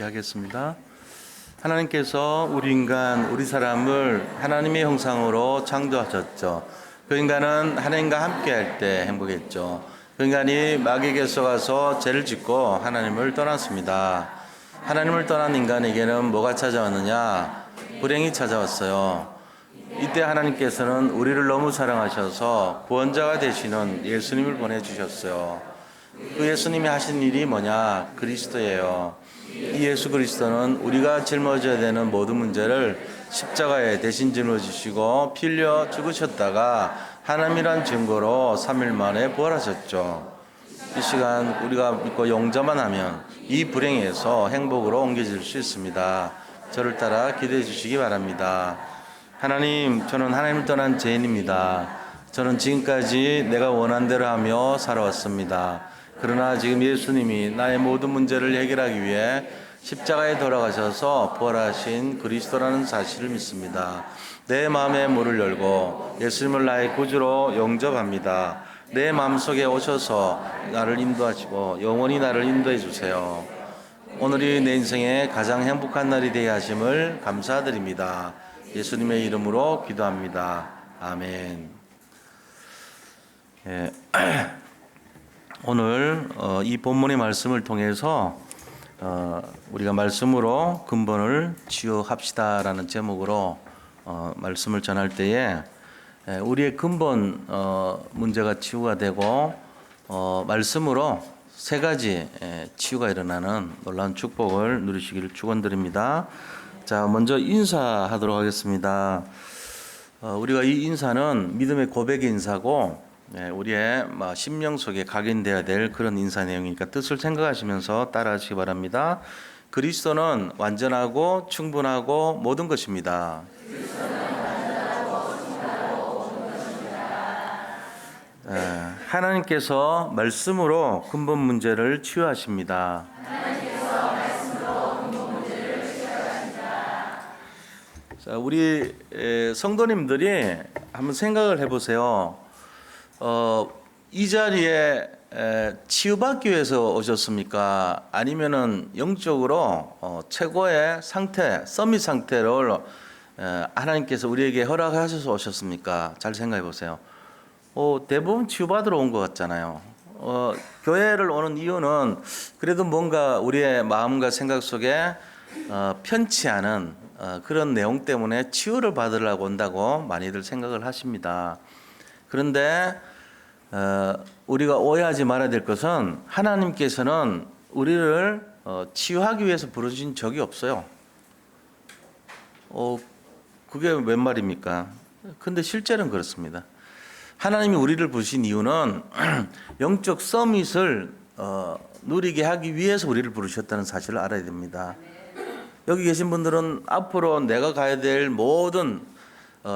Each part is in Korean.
하겠습니다. 하나님께서 우리 사람을 하나님의 형상으로 창조하셨죠. 그 인간은 하나님과 함께 할 때 행복했죠. 그 인간이 마귀에게 속아서 죄를 짓고 하나님을 떠났습니다. 하나님을 떠난 인간에게는 뭐가 찾아왔느냐? 불행이 찾아왔어요. 이때 하나님께서는 우리를 너무 사랑하셔서 구원자가 되시는 예수님을 보내주셨어요. 그 예수님이 하신 일이 뭐냐? 그리스도예요. 이 예수 그리스도는 우리가 짊어져야 되는 모든 문제를 십자가에 대신 짊어지시고 피 흘려 죽으셨다가 하나님이란 증거로 3일 만에 부활하셨죠. 이 시간 우리가 믿고 용서만 하면 이 불행에서 행복으로 옮겨질 수 있습니다. 저를 따라 기도해 주시기 바랍니다. 하나님, 저는 하나님을 떠난 죄인입니다. 저는 지금까지 내가 원한 대로 하며 살아왔습니다. 그러나 지금 예수님이 나의 모든 문제를 해결하기 위해 십자가에 돌아가셔서 부활하신 그리스도라는 사실을 믿습니다. 내 마음의 문을 열고 예수님을 나의 구주로 영접합니다. 내 마음속에 오셔서 나를 인도하시고 영원히 나를 인도해 주세요. 오늘이 내 인생의 가장 행복한 날이 되게 하심을 감사드립니다. 예수님의 이름으로 기도합니다. 아멘. 예. 오늘 이 본문의 말씀을 통해서 우리가 말씀으로 근본을 치유합시다라는 제목으로 말씀을 전할 때에 우리의 근본 문제가 치유가 되고 말씀으로 세 가지 치유가 일어나는 놀라운 축복을 누리시기를 축원드립니다. 자, 먼저 인사하도록 하겠습니다. 우리가 이 인사는 믿음의 고백의 인사고 우리의 심령 속에 각인되어야 될 그런 인사 내용이니까 뜻을 생각하시면서 따라하시기 바랍니다. 그리스도는 완전하고 충분하고 모든 것입니다. 하나님께서 말씀으로 근본 문제를 치유하십니다. 자, 우리 성도님들이 한번 생각을 해보세요. 이 자리에 치유받기 위해서 오셨습니까? 아니면은 영적으로 최고의 상태, 서밋 상태를 하나님께서 우리에게 허락하셔서 오셨습니까? 잘 생각해 보세요. 대부분 치유받으러 온 것 같잖아요. 교회를 오는 이유는 그래도 뭔가 우리의 마음과 생각 속에 편치 않은 그런 내용 때문에 치유를 받으려고 온다고 많이들 생각을 하십니다. 그런데 우리가 오해하지 말아야 될 것은 하나님께서는 우리를 치유하기 위해서 부르신 적이 없어요. 그게 웬 말입니까? 근데 실제는 그렇습니다. 하나님이 우리를 부르신 이유는 영적 서밋을 누리게 하기 위해서 우리를 부르셨다는 사실을 알아야 됩니다. 여기 계신 분들은 앞으로 내가 가야 될 모든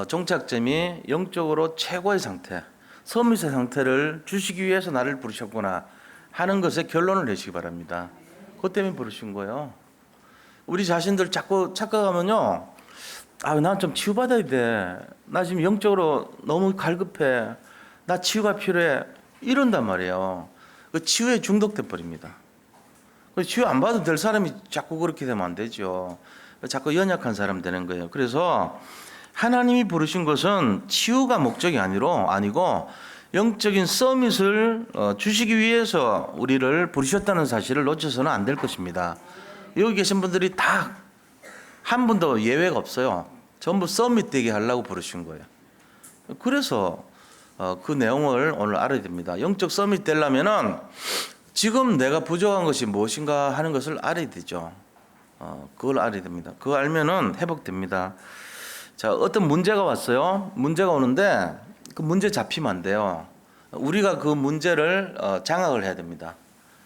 종착점이 영적으로 최고의 상태, 서밋의 상태를 주시기 위해서 나를 부르셨구나 하는 것에 결론을 내시기 바랍니다. 그것 때문에 부르신 거예요. 우리 자신들 자꾸 착각하면요, 난 좀 치유받아야 돼. 나 지금 영적으로 너무 갈급해. 나 치유가 필요해. 이런단 말이에요. 그 치유에 중독돼 버립니다. 치유 안 받아도 될 사람이 자꾸 그렇게 되면 안 되죠. 자꾸 연약한 사람 되는 거예요. 그래서 하나님이 부르신 것은 치유가 목적이 아니고 영적인 서밋을 주시기 위해서 우리를 부르셨다는 사실을 놓쳐서는 안 될 것입니다. 여기 계신 분들이 다 한 분도 예외가 없어요. 전부 서밋 되게 하려고 부르신 거예요. 그래서 그 내용을 오늘 알아야 됩니다. 영적 서밋 되려면은 지금 내가 부족한 것이 무엇인가 하는 것을 알아야 되죠. 그걸 알아야 됩니다. 그거 알면은 회복됩니다. 자, 어떤 문제가 왔어요. 문제가 오는데 그 문제 잡히면 안 돼요. 우리가 그 문제를 장악을 해야 됩니다.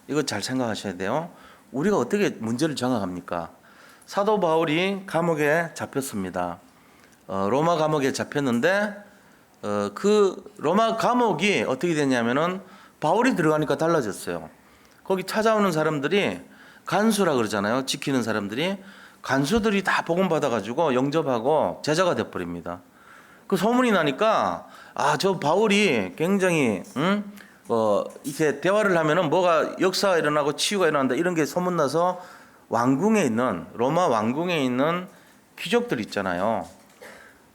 이거 잘 생각하셔야 돼요. 우리가 어떻게 문제를 장악합니까? 사도 바울이 감옥에 잡혔습니다. 로마 감옥에 잡혔는데 그 로마 감옥이 어떻게 됐냐면은 바울이 들어가니까 달라졌어요. 거기 찾아오는 사람들이 간수라 그러잖아요. 지키는 사람들이. 간수들이 다 복음 받아가지고 영접하고 제자가 돼버립니다. 그 소문이 나니까 저 바울이 굉장히 이렇게 대화를 하면은 뭐가 역사가 일어나고 치유가 일어난다 이런 게 소문나서 왕궁에 있는 로마 왕궁에 있는 귀족들 있잖아요.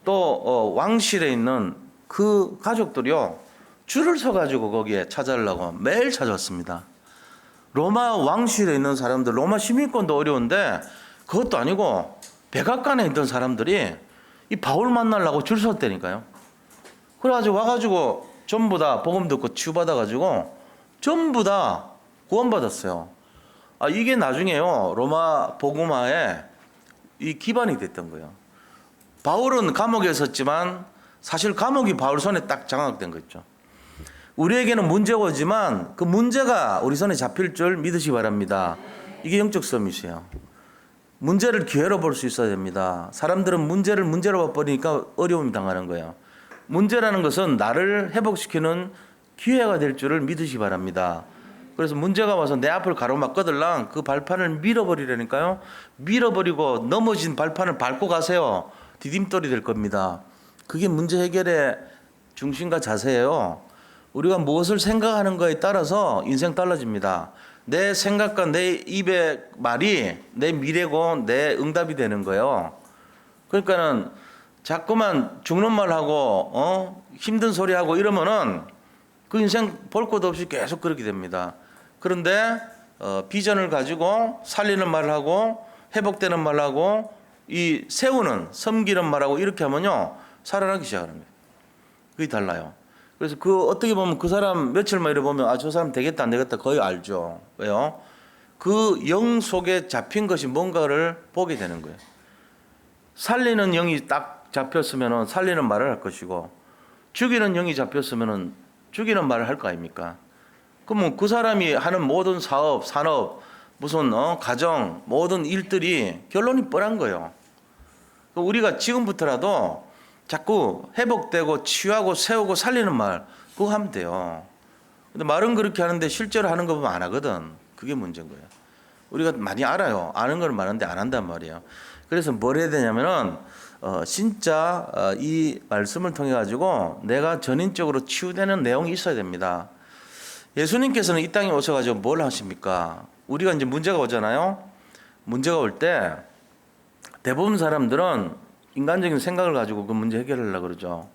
또 왕실에 있는 그 가족들이요 줄을 서가지고 거기에 찾아오려고 매일 찾아왔습니다. 로마 왕실에 있는 사람들, 로마 시민권도 어려운데 그것도 아니고 백악관에 있던 사람들이 이 바울 만나려고 줄 섰다니까요. 그래가지고 와가지고 전부 다 복음 듣고 치유받아가지고 전부 다 구원받았어요. 이게 나중에요 로마 복음화에 이 기반이 됐던 거예요. 바울은 감옥에 있었지만 사실 감옥이 바울 손에 딱 장악된 거 있죠. 우리에게는 문제가 오지만 그 문제가 우리 손에 잡힐 줄 믿으시기 바랍니다. 이게 영적 서밋이에요. 문제를 기회로 볼 수 있어야 됩니다. 사람들은 문제를 문제로 봐버리니까 어려움이 당하는 거예요. 문제라는 것은 나를 회복시키는 기회가 될 줄을 믿으시기 바랍니다. 그래서 문제가 와서 내 앞을 가로막거들랑 그 발판을 밀어버리라니까요. 밀어버리고 넘어진 발판을 밟고 가세요. 디딤돌이 될 겁니다. 그게 문제 해결의 중심과 자세예요. 우리가 무엇을 생각하는 거에 따라서 인생 달라집니다. 내 생각과 내 입의 말이 내 미래고 내 응답이 되는 거예요. 그러니까는 자꾸만 죽는 말하고 힘든 소리하고 이러면은 그 인생 볼 것 없이 계속 그렇게 됩니다. 그런데 비전을 가지고 살리는 말을 하고 회복되는 말을 하고 이 세우는 섬기는 말하고 이렇게 하면요 살아나기 시작하는 거예요. 그게 달라요. 그래서 그 어떻게 보면 그 사람 며칠만 이래 보면 저 사람 되겠다 안 되겠다 거의 알죠. 왜요? 그 영 속에 잡힌 것이 뭔가를 보게 되는 거예요. 살리는 영이 딱 잡혔으면은 살리는 말을 할 것이고 죽이는 영이 잡혔으면은 죽이는 말을 할 거 아닙니까? 그러면 그 사람이 하는 모든 사업, 산업, 무슨 가정, 모든 일들이 결론이 뻔한 거예요. 우리가 지금부터라도 자꾸 회복되고 치유하고 세우고 살리는 말 그거 하면 돼요. 근데 말은 그렇게 하는데 실제로 하는 거 보면 안 하거든. 그게 문제인 거예요. 우리가 많이 알아요. 아는 걸 많은데 안 한단 말이에요. 그래서 뭘 해야 되냐면은 진짜 이 말씀을 통해 가지고 내가 전인적으로 치유되는 내용이 있어야 됩니다. 예수님께서는 이 땅에 오셔가지고 뭘 하십니까? 우리가 이제 문제가 오잖아요. 문제가 올 때 대부분 사람들은 인간적인 생각을 가지고 그 문제 해결하려고 그러죠.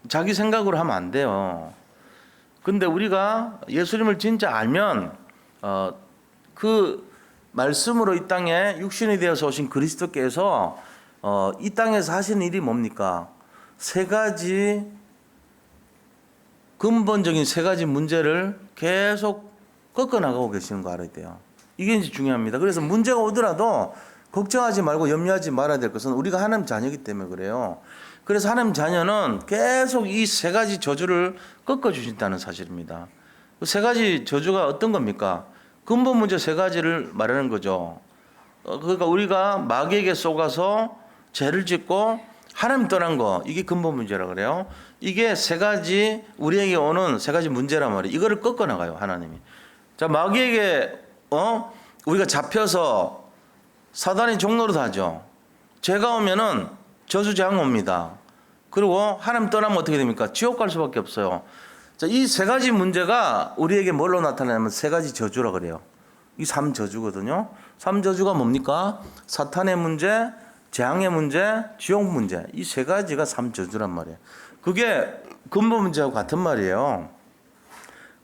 자기 생각으로 하면 안 돼요. 근데 우리가 예수님을 진짜 알면 그 말씀으로 이 땅에 육신이 되어서 오신 그리스도께서 이 땅에서 하시는 일이 뭡니까? 세 가지 근본적인 세 가지 문제를 계속 꺾어나가고 계시는 거 알아야 돼요. 이게 이제 중요합니다. 그래서 문제가 오더라도 걱정하지 말고 염려하지 말아야 될 것은 우리가 하나님 자녀이기 때문에 그래요. 그래서 하나님 자녀는 계속 이 세 가지 저주를 꺾어주신다는 사실입니다. 그 세 가지 저주가 어떤 겁니까? 근본 문제 세 가지를 말하는 거죠. 그러니까 우리가 마귀에게 속아서 죄를 짓고 하나님 떠난 거, 이게 근본 문제라 그래요. 이게 세 가지 우리에게 오는 세 가지 문제란 말이에요. 이거를 꺾어 나가요, 하나님이. 자, 마귀에게 우리가 잡혀서 사단이 종노릇 하죠. 죄가 오면은 저주재앙 옵니다. 그리고 하나님 떠나면 어떻게 됩니까? 지옥 갈 수밖에 없어요. 자, 이 세 가지 문제가 우리에게 뭘로 나타나냐면 세 가지 저주라 그래요. 이 3저주거든요. 3저주가 뭡니까? 사탄의 문제, 재앙의 문제, 지옥 문제. 이 세 가지가 3저주란 말이에요. 그게 근본 문제하고 같은 말이에요.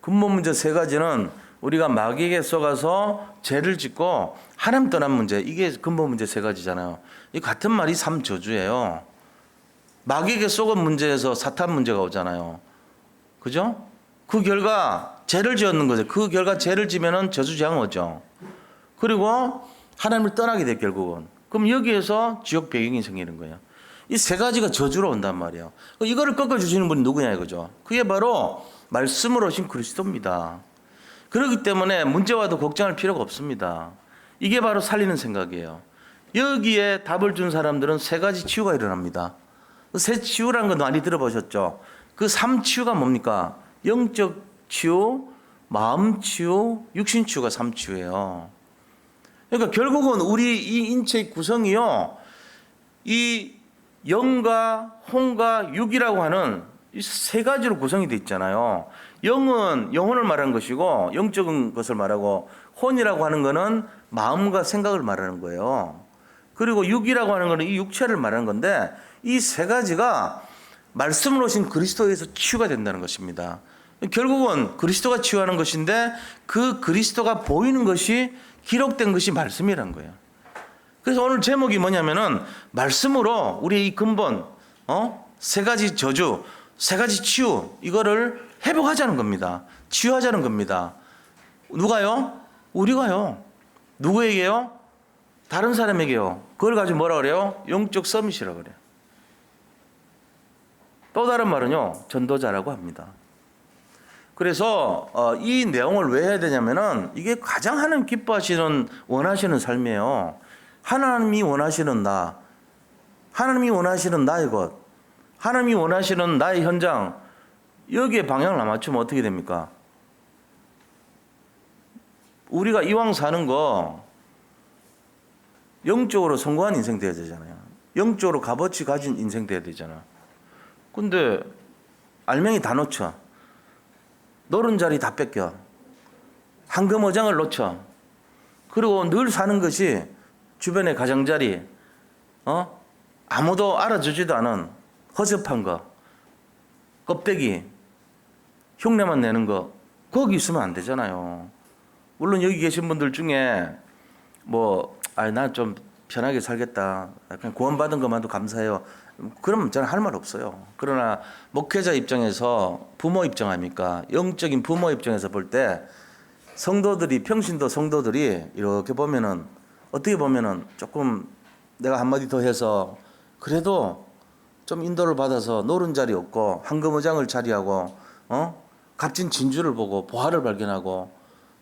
근본 문제 세 가지는 우리가 마귀에게 속아서 죄를 짓고 하나님 떠난 문제, 이게 근본 문제 세 가지잖아요. 이 같은 말이 3저주예요. 마귀에게 속은 문제에서 사탄 문제가 오잖아요. 그죠? 그 결과 죄를 지었는 거죠. 그 결과 죄를 지면은 저주재앙 오죠. 그리고 하나님을 떠나게 돼 결국은. 그럼 여기에서 지옥 배경이 생기는 거예요. 이 세 가지가 저주로 온단 말이에요. 이거를 꺾어주시는 분이 누구냐 이거죠. 그게 바로 말씀으로 오신 그리스도입니다. 그렇기 때문에 문제 와도 걱정할 필요가 없습니다. 이게 바로 살리는 생각이에요. 여기에 답을 준 사람들은 세 가지 치유가 일어납니다. 세 치유라는 건 많이 들어보셨죠? 그 3치유가 뭡니까? 영적 치유, 마음 치유, 육신 치유가 3치유예요. 그러니까 결국은 우리 이 인체의 구성이요, 이 영과 혼과 육이라고 하는 이 세 가지로 구성이 되어 있잖아요. 영은 영혼을 말하는 것이고 영적인 것을 말하고, 혼이라고 하는 거는 마음과 생각을 말하는 거예요. 그리고 육이라고 하는 거는 이 육체를 말하는 건데 이 세 가지가 말씀으로 오신 그리스도에서 치유가 된다는 것입니다. 결국은 그리스도가 치유하는 것인데 그 그리스도가 보이는 것이 기록된 것이 말씀이란 거예요. 그래서 오늘 제목이 뭐냐면은 말씀으로 우리의 이 근본, 세 가지 저주, 세 가지 치유, 이거를 회복하자는 겁니다. 치유하자는 겁니다. 누가요? 우리가요. 누구에게요? 다른 사람에게요. 그걸 가지고 뭐라 그래요? 영적 서밋이라고 그래요. 또 다른 말은요, 전도자라고 합니다. 그래서 이 내용을 왜 해야 되냐면은 이게 가장 하나님 기뻐하시는 원하시는 삶이에요. 하나님이 원하시는 나, 하나님이 원하시는 나의 것, 하나님이 원하시는 나의 현장, 여기에 방향을 안 맞추면 어떻게 됩니까? 우리가 이왕 사는 거 영적으로 성공한 인생 돼야 되잖아요. 영적으로 값어치 가진 인생 돼야 되잖아. 근데 알맹이 다 놓쳐. 노른자리 다 뺏겨. 황금어장을 놓쳐. 그리고 늘 사는 것이 주변의 가장자리, 아무도 알아주지도 않은 허접한 거, 껍데기, 흉내만 내는 거, 거기 있으면 안 되잖아요. 물론 여기 계신 분들 중에 난 좀 편하게 살겠다. 그냥 구원받은 것만도 감사해요. 그러면 저는 할 말 없어요. 그러나 목회자 입장에서 부모 입장 아닙니까? 영적인 부모 입장에서 볼 때 성도들이, 평신도 성도들이 이렇게 보면은 어떻게 보면은 조금 내가 한마디 더 해서 그래도 좀 인도를 받아서 노른자리 없고 황금어장을 차리하고 값진 진주를 보고 보화를 발견하고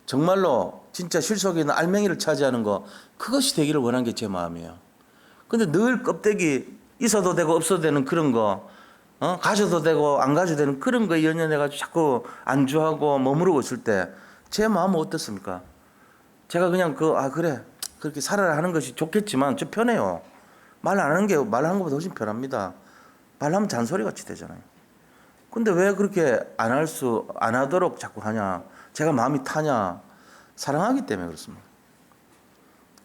정말로 진짜 실속에 있는 알맹이를 차지하는 거, 그것이 되기를 원한 게 제 마음이에요. 근데 늘 껍데기 있어도 되고 없어도 되는 그런 거, 가져도 되고 안 가져도 되는 그런 거에 연연해가지고 자꾸 안주하고 머무르고 있을 때 제 마음은 어떻습니까? 제가 그냥 그래 그렇게 살아라 하는 것이 좋겠지만 저 편해요. 말 안 하는 게 말하는 것보다 훨씬 편합니다. 말하면 잔소리 같이 되잖아요. 근데 왜 그렇게 안 하도록 자꾸 하냐? 제가 마음이 타냐? 사랑하기 때문에 그렇습니다.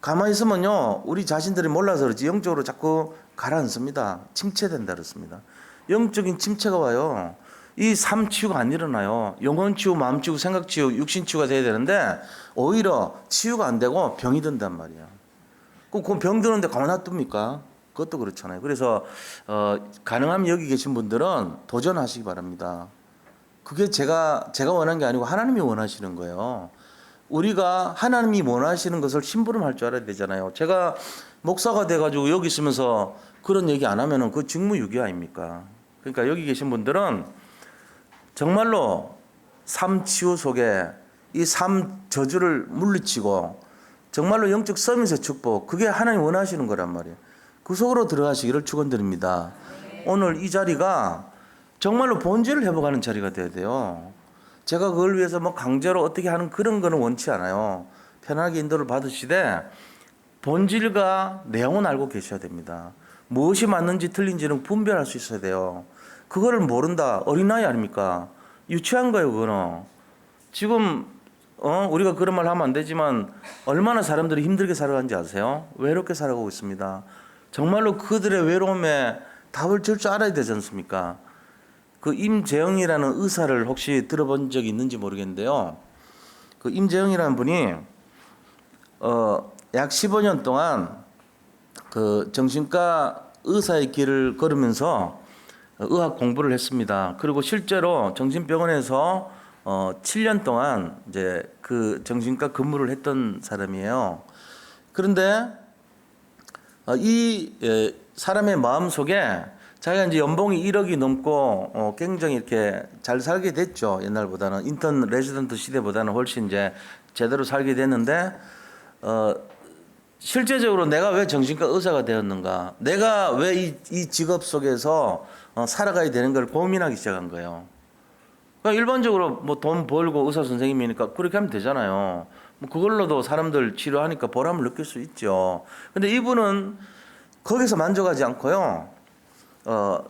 가만히 있으면요, 우리 자신들이 몰라서 그렇지 영적으로 자꾸 가라앉습니다. 침체된다 그렇습니다. 영적인 침체가 와요. 이 삶 치유가 안 일어나요. 영혼 치유, 마음 치유, 생각 치유, 육신 치유가 돼야 되는데 오히려 치유가 안 되고 병이 든단 말이야. 그 병 드는데 가만 놔둡니까? 그것도 그렇잖아요. 그래서 가능하면 여기 계신 분들은 도전하시기 바랍니다. 그게 제가 원하는 게 아니고 하나님이 원하시는 거예요. 우리가 하나님이 원하시는 것을 심부름할 줄 알아야 되잖아요. 제가 목사가 돼가지고 여기 있으면서 그런 얘기 안 하면은 그 직무유기 아닙니까? 그러니까 여기 계신 분들은 정말로 삶 치유 속에 이 삶 저주를 물리치고 정말로 영적 서밋의 축복, 그게 하나님 원하시는 거란 말이에요. 그 속으로 들어가시기를 축원드립니다. 오늘 이 자리가 정말로 본질을 회복하는 자리가 돼야 돼요. 제가 그걸 위해서 강제로 어떻게 하는 그런 거는 원치 않아요. 편하게 인도를 받으시되 본질과 내용은 알고 계셔야 됩니다. 무엇이 맞는지 틀린지는 분별할 수 있어야 돼요. 그거를 모른다. 어린아이 아닙니까? 유치한 거예요, 그거는. 지금 우리가 그런 말 하면 안 되지만 얼마나 사람들이 힘들게 살아가는지 아세요? 외롭게 살아가고 있습니다. 정말로 그들의 외로움에 답을 줄 알아야 되지 않습니까? 그 임재영이라는 의사를 혹시 들어본 적이 있는지 모르겠는데요. 그 임재영이라는 분이 약 15년 동안 그 정신과 의사의 길을 걸으면서 의학 공부를 했습니다. 그리고 실제로 정신병원에서 7년 동안 이제 그 정신과 근무를 했던 사람이에요. 그런데 이 사람의 마음 속에 자기가 이제 연봉이 1억이 넘고 굉장히 이렇게 잘 살게 됐죠. 옛날보다는 인턴 레지던트 시대보다는 훨씬 이제 제대로 살게 됐는데 실제적으로 내가 왜 정신과 의사가 되었는가, 내가 왜 이 직업 속에서 살아가야 되는 걸 고민하기 시작한 거예요. 그러니까 일반적으로 돈 벌고 의사 선생님이니까 그렇게 하면 되잖아요. 그걸로도 사람들 치료하니까 보람을 느낄 수 있죠. 근데 이분은 거기서 만족하지 않고요.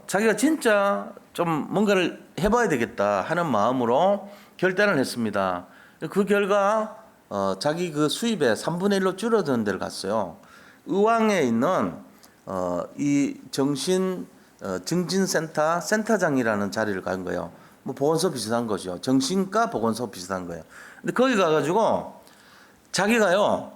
자기가 진짜 좀 뭔가를 해봐야 되겠다 하는 마음으로 결단을 했습니다. 그 결과 자기 그 수입의 3분의 1로 줄어드는 데를 갔어요. 의왕에 있는 이 정신센터 센터장이라는 자리를 간 거예요. 뭐 보건소 비슷한 거죠. 정신과 보건소 비슷한 거예요. 근데 거기 가가지고 자기가요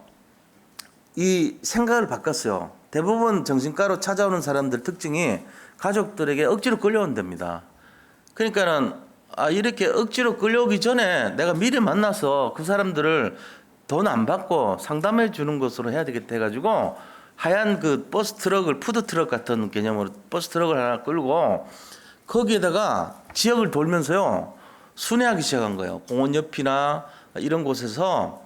이 생각을 바꿨어요. 대부분 정신과로 찾아오는 사람들 특징이 가족들에게 억지로 끌려온답니다. 그러니까는 이렇게 억지로 끌려오기 전에 내가 미리 만나서 그 사람들을 돈 안 받고 상담해 주는 것으로 해야 되겠다 해가지고 하얀 그 버스 트럭을 푸드 트럭 같은 개념으로 버스 트럭을 하나 끌고 거기에다가 지역을 돌면서요 순회하기 시작한 거예요. 공원 옆이나 이런 곳에서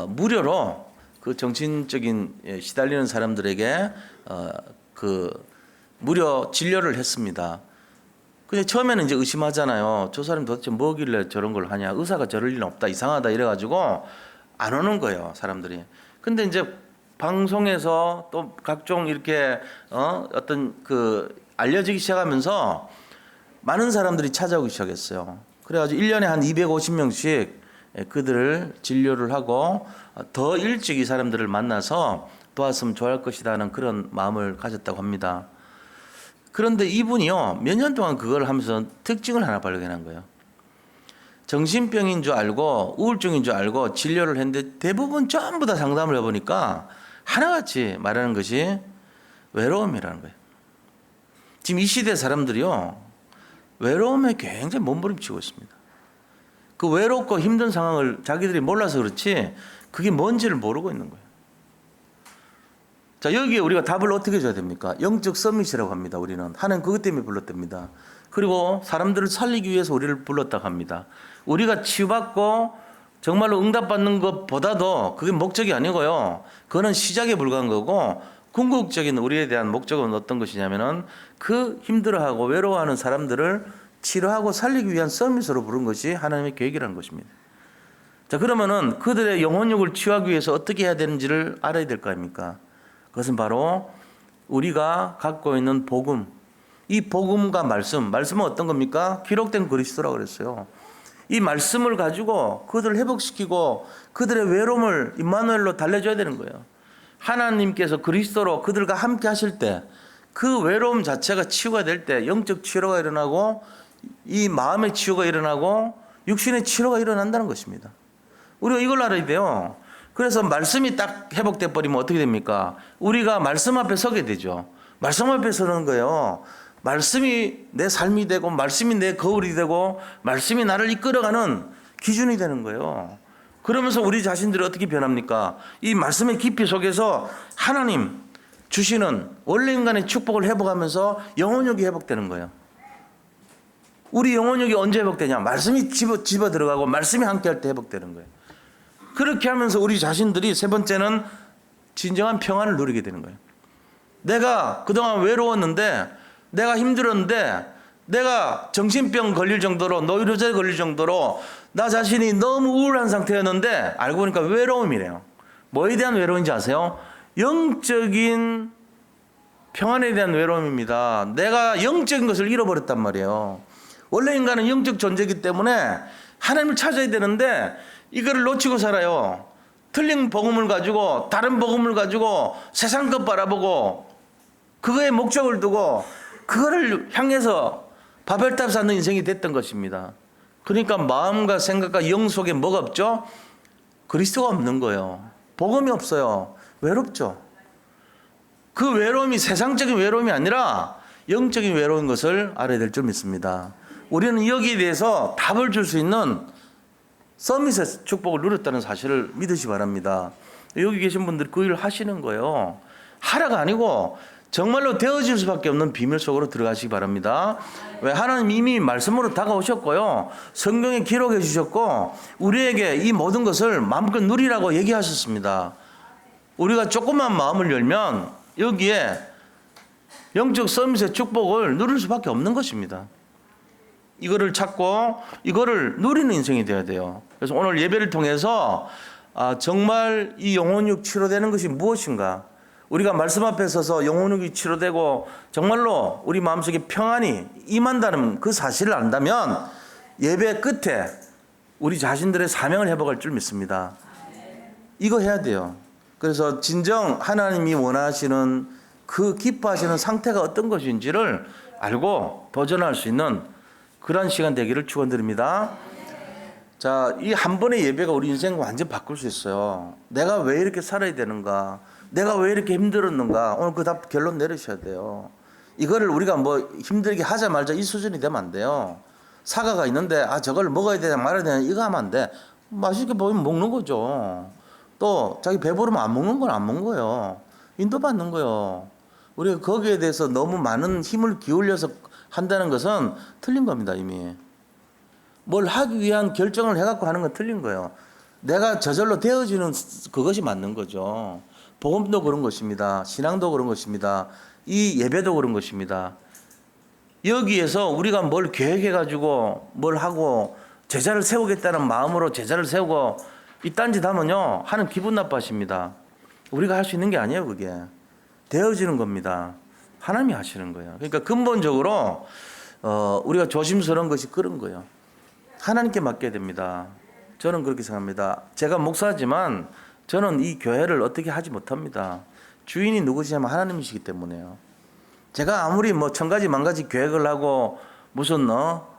무료로 그 정신적인 시달리는 사람들에게 그 무료 진료를 했습니다. 근데 처음에는 이제 의심하잖아요. 저 사람 도대체 뭐길래 저런 걸 하냐. 의사가 저럴 일은 없다. 이상하다. 이래가지고 안 오는 거예요. 사람들이. 근데 이제 방송에서 또 각종 이렇게 어떤 그 알려지기 시작하면서 많은 사람들이 찾아오기 시작했어요. 그래가지고 1년에 한 250명씩 그들을 진료를 하고 더 일찍 이 사람들을 만나서 도왔으면 좋을 것이다 하는 그런 마음을 가졌다고 합니다. 그런데 이분이요 몇 년 동안 그걸 하면서 특징을 하나 발견한 거예요. 정신병인 줄 알고 우울증인 줄 알고 진료를 했는데 대부분 전부 다 상담을 해보니까 하나같이 말하는 것이 외로움이라는 거예요. 지금 이 시대 사람들이요 외로움에 굉장히 몸부림치고 있습니다. 그 외롭고 힘든 상황을 자기들이 몰라서 그렇지 그게 뭔지를 모르고 있는 거예요. 자, 여기에 우리가 답을 어떻게 줘야 됩니까? 영적 서밋이라고 합니다. 우리는 하나님 그것 때문에 불렀답니다. 그리고 사람들을 살리기 위해서 우리를 불렀다고 합니다. 우리가 치유받고 정말로 응답받는 것보다도 그게 목적이 아니고요. 그거는 시작에 불과한 거고 궁극적인 우리에 대한 목적은 어떤 것이냐면은 그 힘들어하고 외로워하는 사람들을 치료하고 살리기 위한 서밋으로 부른 것이 하나님의 계획이라는 것입니다. 자, 그러면은 그들의 영혼력을 치유하기 위해서 어떻게 해야 되는지를 알아야 될 거 아닙니까? 그것은 바로 우리가 갖고 있는 복음, 이 복음과 말씀은 어떤 겁니까? 기록된 그리스도라고 그랬어요. 이 말씀을 가지고 그들을 회복시키고 그들의 외로움을 임마누엘로 달래줘야 되는 거예요. 하나님께서 그리스도로 그들과 함께 하실 때 그 외로움 자체가 치유가 될 때 영적 치료가 일어나고 이 마음의 치유가 일어나고 육신의 치료가 일어난다는 것입니다. 우리가 이걸 알아야 돼요. 그래서 말씀이 딱 회복돼 버리면 어떻게 됩니까? 우리가 말씀 앞에 서게 되죠. 말씀 앞에 서는 거예요. 말씀이 내 삶이 되고 말씀이 내 거울이 되고 말씀이 나를 이끌어가는 기준이 되는 거예요. 그러면서 우리 자신들이 어떻게 변합니까? 이 말씀의 깊이 속에서 하나님 주시는 원래 인간의 축복을 회복하면서 영혼력이 회복되는 거예요. 우리 영혼력이 언제 회복되냐? 말씀이 집어 들어가고 말씀이 함께할 때 회복되는 거예요. 그렇게 하면서 우리 자신들이 세 번째는 진정한 평안을 누리게 되는 거예요. 내가 그동안 외로웠는데 내가 힘들었는데 내가 정신병 걸릴 정도로 노이로제 걸릴 정도로 나 자신이 너무 우울한 상태였는데 알고 보니까 외로움이래요. 뭐에 대한 외로움인지 아세요? 영적인 평안에 대한 외로움입니다. 내가 영적인 것을 잃어버렸단 말이에요. 원래 인간은 영적 존재이기 때문에 하나님을 찾아야 되는데 이거를 놓치고 살아요. 틀린 복음을 가지고 다른 복음을 가지고 세상 것 바라보고 그거에 목적을 두고 그거를 향해서 바벨탑 쌓는 인생이 됐던 것입니다. 그러니까 마음과 생각과 영 속에 뭐가 없죠? 그리스도가 없는 거예요. 복음이 없어요. 외롭죠. 그 외로움이 세상적인 외로움이 아니라 영적인 외로운 것을 알아야 될 줄 믿습니다. 우리는 여기에 대해서 답을 줄 수 있는 서밋의 축복을 누렸다는 사실을 믿으시 바랍니다. 여기 계신 분들이 그 일을 하시는 거예요. 하라가 아니고 정말로 되어질 수밖에 없는 비밀 속으로 들어가시기 바랍니다. 왜? 하나님 이미 말씀으로 다가오셨고요. 성경에 기록해 주셨고 우리에게 이 모든 것을 마음껏 누리라고 얘기하셨습니다. 우리가 조금만 마음을 열면 여기에 영적 서밋의 축복을 누릴 수밖에 없는 것입니다. 이거를 찾고 이거를 누리는 인생이 되어야 돼요. 그래서 오늘 예배를 통해서 정말 이 영혼육 치료되는 것이 무엇인가? 우리가 말씀 앞에 서서 영혼육이 치료되고 정말로 우리 마음속에 평안이 임한다는 그 사실을 안다면 예배 끝에 우리 자신들의 사명을 회복할 줄 믿습니다. 이거 해야 돼요. 그래서 진정 하나님이 원하시는 그 기뻐하시는 상태가 어떤 것인지를 알고 도전할 수 있는 그런 시간 되기를 축원드립니다. 자, 이 한 번의 예배가 우리 인생을 완전 바꿀 수 있어요. 내가 왜 이렇게 살아야 되는가? 내가 왜 이렇게 힘들었는가? 오늘 그 답 결론 내리셔야 돼요. 이거를 우리가 뭐 힘들게 하자 말자 이 수준이 되면 안 돼요. 사과가 있는데 저걸 먹어야 되냐 말아야 되냐 이거 하면 안 돼. 맛있게 보이면 먹는 거죠. 또 자기 배부르면 안 먹는 건 안 먹는 거예요. 인도받는 거예요. 우리가 거기에 대해서 너무 많은 힘을 기울여서 한다는 것은 틀린 겁니다. 이미. 뭘 하기 위한 결정을 해갖고 하는 건 틀린 거예요. 내가 저절로 되어지는 그것이 맞는 거죠. 복음도 그런 것입니다. 신앙도 그런 것입니다. 이 예배도 그런 것입니다. 여기에서 우리가 뭘 계획해가지고 뭘 하고 제자를 세우겠다는 마음으로 제자를 세우고 이 딴짓 하면요 하는 기분 나빠하십니다. 우리가 할 수 있는 게 아니에요. 그게 되어지는 겁니다. 하나님이 하시는 거예요. 그러니까 근본적으로 우리가 조심스러운 것이 그런 거예요. 하나님께 맡겨야 됩니다. 저는 그렇게 생각합니다. 제가 목사지만 저는 이 교회를 어떻게 하지 못합니다. 주인이 누구시냐면 하나님이시기 때문에요. 제가 아무리 뭐 천가지 만가지 계획을 하고 무슨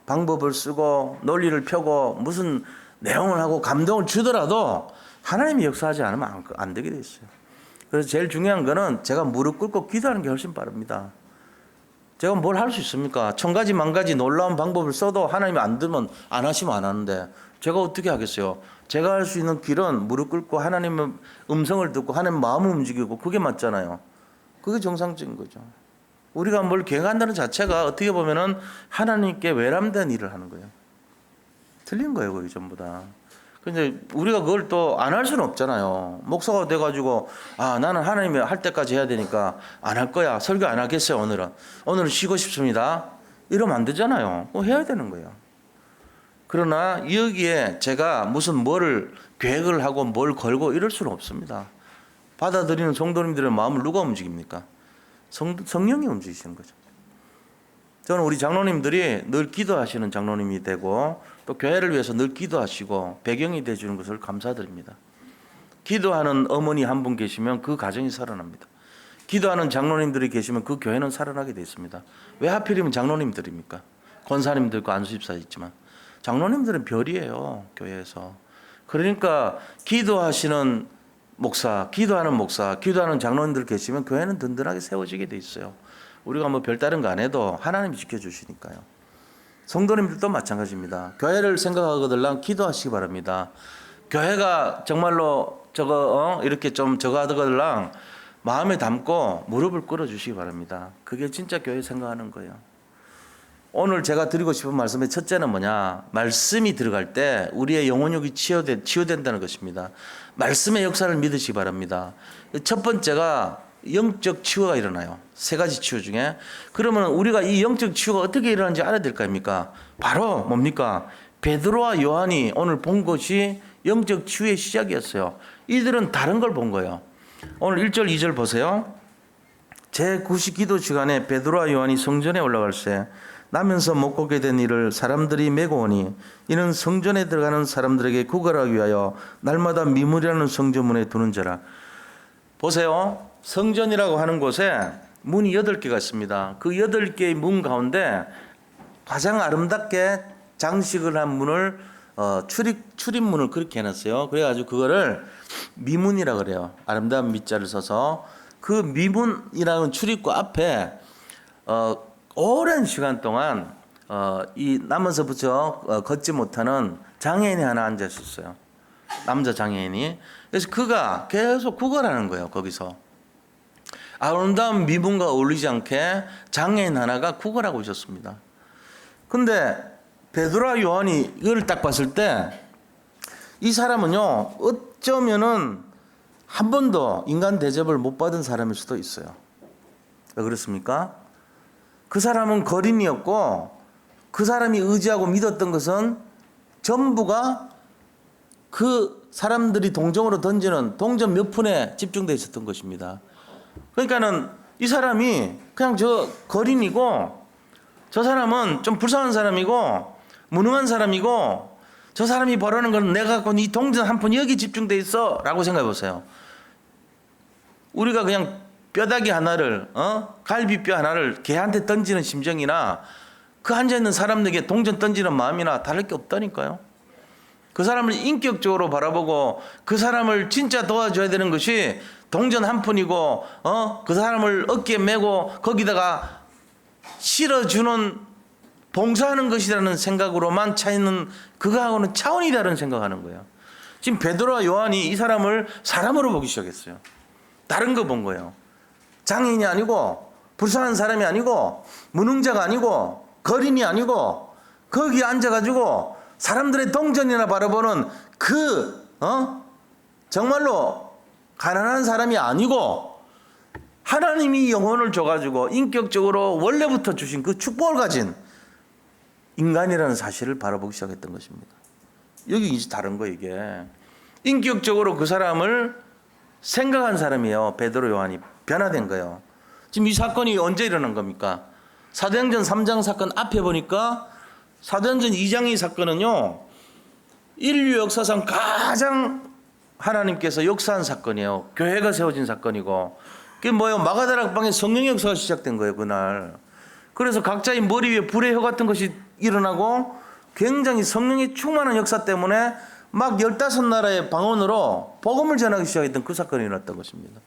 방법을 쓰고 논리를 펴고 무슨 내용을 하고 감동을 주더라도 하나님이 역사하지 않으면 안 되게 돼 있어요. 그래서 제일 중요한 거는 제가 무릎 꿇고 기도하는 게 훨씬 빠릅니다. 제가 뭘 할 수 있습니까? 천가지 만가지 놀라운 방법을 써도 하나님이 안 들면 안 하시면 안 하는데 제가 어떻게 하겠어요? 제가 할 수 있는 길은 무릎 꿇고 하나님의 음성을 듣고 하나님 마음을 움직이고 그게 맞잖아요. 그게 정상적인 거죠. 우리가 뭘 계획한다는 자체가 어떻게 보면은 하나님께 외람된 일을 하는 거예요. 틀린 거예요, 그게 전부 다. 근데 우리가 그걸 또 안 할 수는 없잖아요. 목사가 돼가지고 나는 하나님이 할 때까지 해야 되니까 안 할 거야. 설교 안 하겠어요. 오늘은 쉬고 싶습니다. 이러면 안 되잖아요. 해야 되는 거예요. 그러나 여기에 제가 무슨 뭐를 계획을 하고 뭘 걸고 이럴 수는 없습니다. 받아들이는 성도님들의 마음을 누가 움직입니까? 성령이 움직이시는 거죠. 저는 우리 장로님들이 늘 기도하시는 장로님이 되고 또 교회를 위해서 늘 기도하시고 배경이 되어주는 것을 감사드립니다. 기도하는 어머니 한 분 계시면 그 가정이 살아납니다. 기도하는 장로님들이 계시면 그 교회는 살아나게 되어 있습니다. 왜 하필이면 장로님들입니까? 권사님도 있고 안수집사 있지만 장로님들은 별이에요. 교회에서. 그러니까 기도하시는 목사, 기도하는 장로님들 계시면 교회는 든든하게 세워지게 돼 있어요. 우리가 뭐 별다른 거 안 해도 하나님이 지켜주시니까요. 성도님들도 마찬가지입니다. 교회를 생각하거들랑 기도하시기 바랍니다. 교회가 정말로 이렇게 좀 저거 하거들랑 마음에 담고 무릎을 꿇어주시기 바랍니다. 그게 진짜 교회 생각하는 거예요. 오늘 제가 드리고 싶은 말씀의 첫째는 뭐냐? 말씀이 들어갈 때 우리의 영혼욕이 치유된다는 것입니다. 말씀의 역사를 믿으시기 바랍니다. 첫 번째가 영적 치유가 일어나요. 세 가지 치유 중에. 그러면 우리가 이 영적 치유가 어떻게 일어나는지 알아야 될 거 아닙니까? 바로 뭡니까? 베드로와 요한이 오늘 본 것이 영적 치유의 시작이었어요. 이들은 다른 걸 본 거예요. 오늘 1절 2절 보세요. 제9시 기도 시간에 베드로와 요한이 성전에 올라갈새 나면서 못 걷게 된 이를 사람들이 메고 오니 이는 성전에 들어가는 사람들에게 구걸하기 위하여 날마다 미물이라는 성전문에 두는 자라. 보세요. 성전이라고 하는 곳에 문이 8개가 있습니다. 그 8개의 문 가운데 가장 아름답게 장식을 한 문을 출입문을 그렇게 해놨어요. 그래가지고 그거를 미문이라고 그래요. 아름다운 미자를 써서 그 미문이라는 출입구 앞에 오랜 시간 동안 이 남에서부터 걷지 못하는 장애인이 하나 앉아 있었어요. 남자 장애인이. 그래서 그가 계속 구걸하는 거예요. 거기서 아름다운 미문과 어울리지 않게 장애인 하나가 구걸하고 있었습니다. 근데 베드로와 요한이 이걸 딱 봤을 때 이 사람은요 어쩌면은 한 번도 인간 대접을 못 받은 사람일 수도 있어요. 왜 그렇습니까? 그 사람은 거린이었고 그 사람이 의지하고 믿었던 것은 전부가 그 사람들이 동정으로 던지는 동전 몇 푼에 집중되어 있었던 것입니다. 그러니까는 이 사람이 그냥 저 거린이고 저 사람은 좀 불쌍한 사람이고 무능한 사람이고 저 사람이 벌어는 건 내가 갖고 이 동전 한 푼 여기 집중돼 있어 라고 생각해 보세요. 우리가 그냥 뼈다귀 하나를 갈비뼈 하나를 개한테 던지는 심정이나 그 앉아있는 사람에게 동전 던지는 마음이나 다를 게 없다니까요. 그 사람을 인격적으로 바라보고 그 사람을 진짜 도와줘야 되는 것이 동전 한 푼이고 그 사람을 어깨에 메고 거기다가 실어주는 봉사하는 것이라는 생각으로만 차이는 그거하고는 차원이 다른 생각하는 거예요. 지금 베드로와 요한이 이 사람을 사람으로 보기 시작했어요. 다른 거 본 거예요. 장애인이 아니고 불쌍한 사람이 아니고 무능자가 아니고 거린이 아니고 거기 앉아가지고 사람들의 동전이나 바라보는 정말로 가난한 사람이 아니고 하나님이 영혼을 줘가지고 인격적으로 원래부터 주신 그 축복을 가진 인간이라는 사실을 바라보기 시작했던 것입니다. 여기 이제 다른 거 이게. 인격적으로 그 사람을 생각한 사람이에요. 베드로 요한이 변화된 거예요. 지금 이 사건이 언제 일어난 겁니까? 사도행전 3장 사건 앞에 보니까 사도행전 2장의 사건은요, 인류 역사상 가장 하나님께서 역사한 사건이에요. 교회가 세워진 사건이고, 그게 뭐예요? 마가다락방에 성령의 역사가 시작된 거예요, 그날. 그래서 각자의 머리 위에 불의 혀 같은 것이 일어나고 굉장히 성령의 충만한 역사 때문에 막 15나라의 방언으로 복음을 전하기 시작했던 그 사건이 일어났던 것입니다.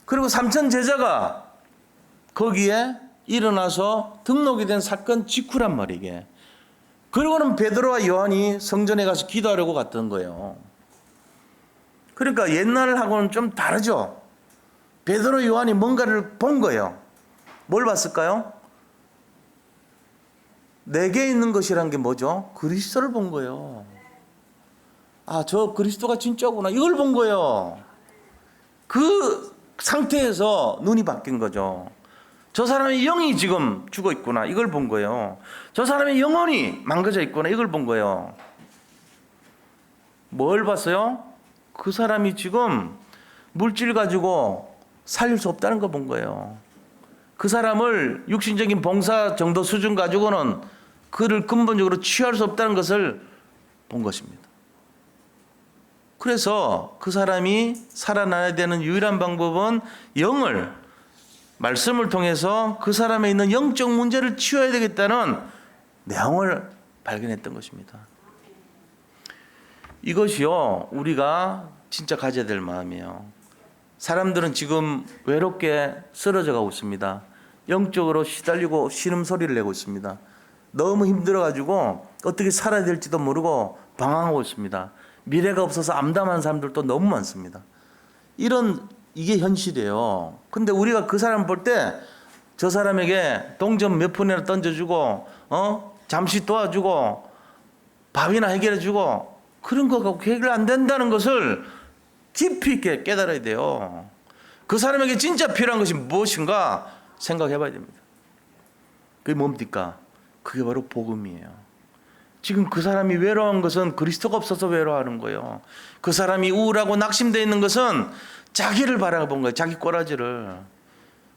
그리고 3천 제자가 거기에 일어나서 등록이 된 사건 직후란 말이게. 그리고는 베드로와 요한이 성전에 가서 기도하려고 갔던 거예요. 그러니까 옛날하고는 좀 다르죠. 베드로 요한이 뭔가를 본 거예요. 뭘 봤을까요? 내게 있는 것이란 게 뭐죠? 그리스도를 본 거예요. 아, 저 그리스도가 진짜구나. 이걸 본 거예요. 그 상태에서 눈이 바뀐 거죠. 저 사람의 영이 지금 죽어 있구나. 이걸 본 거예요. 저 사람의 영혼이 망가져 있구나. 이걸 본 거예요. 뭘 봤어요? 그 사람이 지금 물질 가지고 살릴 수 없다는 걸 본 거예요. 그 사람을 육신적인 봉사 정도 수준 가지고는 그를 근본적으로 취할 수 없다는 것을 본 것입니다. 그래서 그 사람이 살아나야 되는 유일한 방법은 영을, 말씀을 통해서 그 사람에 있는 영적 문제를 치워야 되겠다는 내용을 발견했던 것입니다. 이것이요, 우리가 진짜 가져야 될 마음이에요. 사람들은 지금 외롭게 쓰러져 가고 있습니다. 영적으로 시달리고 신음소리를 내고 있습니다. 너무 힘들어가지고 어떻게 살아야 될지도 모르고 방황하고 있습니다. 미래가 없어서 암담한 사람들도 너무 많습니다. 이게 현실이에요. 근데 우리가 그 사람 볼 때 저 사람에게 동전 몇 푼이나 던져주고, 잠시 도와주고, 밥이나 해결해주고, 그런 거 갖고 해결 안 된다는 것을 깊이 있게 깨달아야 돼요. 그 사람에게 진짜 필요한 것이 무엇인가 생각해 봐야 됩니다. 그게 뭡니까? 그게 바로 복음이에요. 지금 그 사람이 외로운 것은 그리스도가 없어서 외로워하는 거예요. 그 사람이 우울하고 낙심되어 있는 것은 자기를 바라본 거예요. 자기 꼬라지를.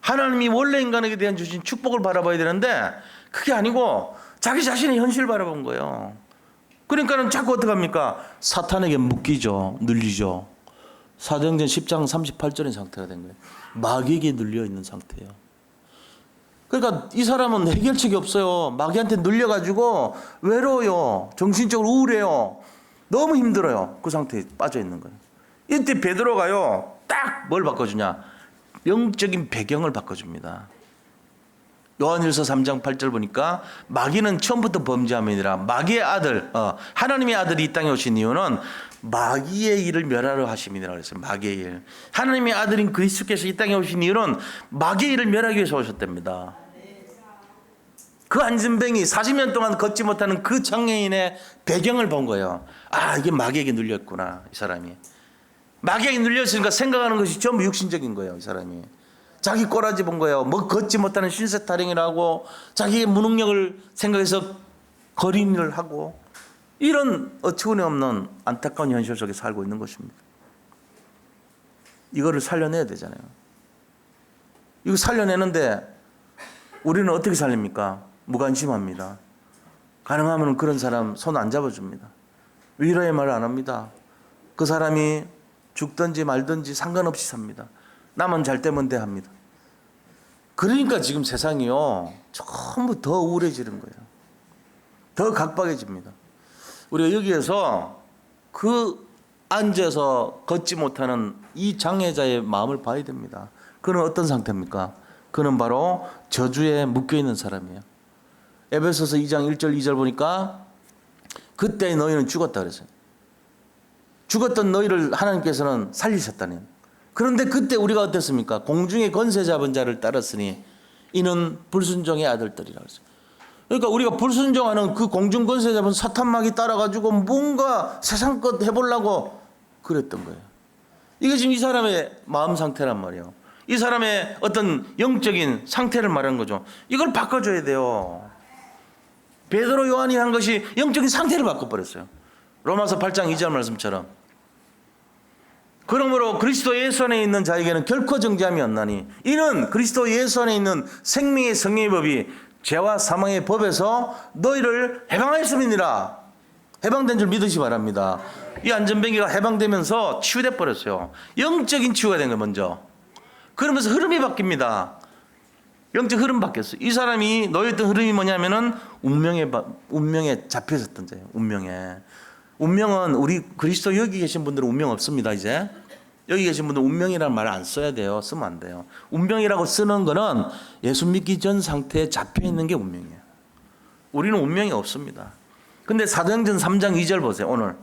하나님이 원래 인간에게 대한 주신 축복을 바라봐야 되는데 그게 아니고 자기 자신의 현실을 바라본 거예요. 그러니까는 자꾸 어떻게 합니까? 사탄에게 묶이죠. 눌리죠. 사도행전 10장 38절인 상태가 된 거예요. 마귀에게 눌려 있는 상태예요. 그러니까 이 사람은 해결책이 없어요. 마귀한테 눌려가지고 외로워요. 정신적으로 우울해요. 너무 힘들어요. 그 상태에 빠져 있는 거예요. 이때 베드로가요, 딱 뭘 바꿔주냐? 영적인 배경을 바꿔줍니다. 요한일서 3장 8절 보니까 마귀는 처음부터 범죄함이 아니라 마귀의 아들, 하나님의 아들이 이 땅에 오신 이유는 마귀의 일을 멸하려 하심이라 그랬어요. 마귀의 일. 하나님의 아들인 그리스도께서 이 땅에 오신 이유는 마귀의 일을 멸하기 위해서 오셨답니다. 그 안진뱅이 40년 동안 걷지 못하는 그 장애인의 배경을 본 거예요. 아, 이게 마귀에게 눌렸구나, 이 사람이. 마귀에게 눌렸으니까 생각하는 것이 전부 육신적인 거예요, 이 사람이. 자기 꼬라지 본 거예요. 뭐 걷지 못하는 신세타령이라고 자기의 무능력을 생각해서 거린을 하고 이런 어처구니없는 안타까운 현실 속에 살고 있는 것입니다. 이거를 살려내야 되잖아요. 이거 살려내는데 우리는 어떻게 살립니까? 무관심합니다. 가능하면 그런 사람 손 안 잡아줍니다. 위로의 말 안 합니다. 그 사람이 죽든지 말든지 상관없이 삽니다. 남은 잘 되면 돼 합니다. 그러니까 지금 세상이요, 전부 더 우울해지는 거예요. 더 각박해집니다. 우리가 여기에서 그 앉아서 걷지 못하는 이 장애자의 마음을 봐야 됩니다. 그는 어떤 상태입니까? 그는 바로 저주에 묶여있는 사람이에요. 에베소서 2장 1절 2절 보니까 그때 너희는 죽었다 그랬어요. 죽었던 너희를 하나님께서는 살리셨다니. 그런데 그때 우리가 어땠습니까? 공중의 권세 잡은 자를 따랐으니 이는 불순종의 아들들이라 그랬어요. 그러니까 우리가 불순종하는 그 공중 권세 잡은 사탄막이 따라가지고 뭔가 세상 것 해보려고 그랬던 거예요. 이게 지금 이 사람의 마음 상태란 말이에요. 이 사람의 어떤 영적인 상태를 말하는 거죠. 이걸 바꿔줘야 돼요. 베드로 요한이 한 것이 영적인 상태를 바꿔버렸어요. 로마서 8장 2절 말씀처럼. 그러므로 그리스도 예수 안에 있는 자에게는 결코 정죄함이 없나니 이는 그리스도 예수 안에 있는 생명의 성령의 법이 죄와 사망의 법에서 너희를 해방하였음이니라. 해방된 줄 믿으시 바랍니다. 이 안전뱅이가 해방되면서 치유돼 버렸어요. 영적인 치유가 된 거예요. 먼저. 그러면서 흐름이 바뀝니다. 영적 흐름 바뀌었어요. 이 사람이 놓였던 흐름이 뭐냐면은 운명에 잡혀 있었던 자예요. 운명은 우리 그리스도 여기 계신 분들은 운명 없습니다. 이제 여기 계신 분들은 운명이라는 말을 안 써야 돼요. 쓰면 안 돼요. 운명이라고 쓰는 거는 예수 믿기 전 상태에 잡혀 있는 게 운명이에요. 우리는 운명이 없습니다. 근데 사도행전 3장 2절 보세요. 오늘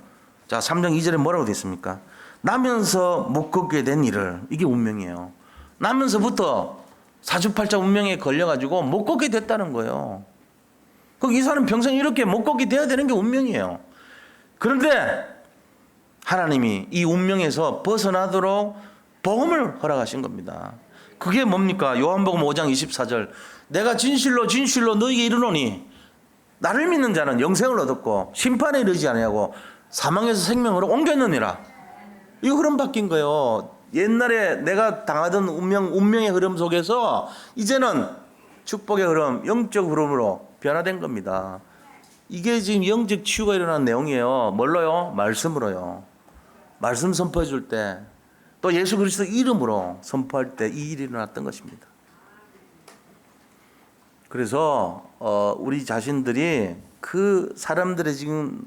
자 3장 2절에 뭐라고 되어 있습니까? 나면서 못 걷게 된 일을, 이게 운명이에요. 나면서부터 사주팔자 운명에 걸려가지고 못 걷게 됐다는 거예요. 그럼 이 사람 평생 이렇게 못 걷게 돼야 되는 게 운명이에요. 그런데 하나님이 이 운명에서 벗어나도록 복음을 허락하신 겁니다. 그게 뭡니까? 요한복음 5장 24절. 내가 진실로 너희에게 이르노니 나를 믿는 자는 영생을 얻었고 심판에 이르지 아니하고 사망에서 생명으로 옮겼느니라. 이 흐름 바뀐 거예요. 옛날에 내가 당하던 운명의 흐름 속에서 이제는 축복의 흐름, 영적 흐름으로 변화된 겁니다. 이게 지금 영적 치유가 일어난 내용이에요. 뭘로요? 말씀으로요. 말씀 선포해 줄 때, 또 예수 그리스도 이름으로 선포할 때 이 일이 일어났던 것입니다. 그래서 우리 자신들이 그 사람들의 지금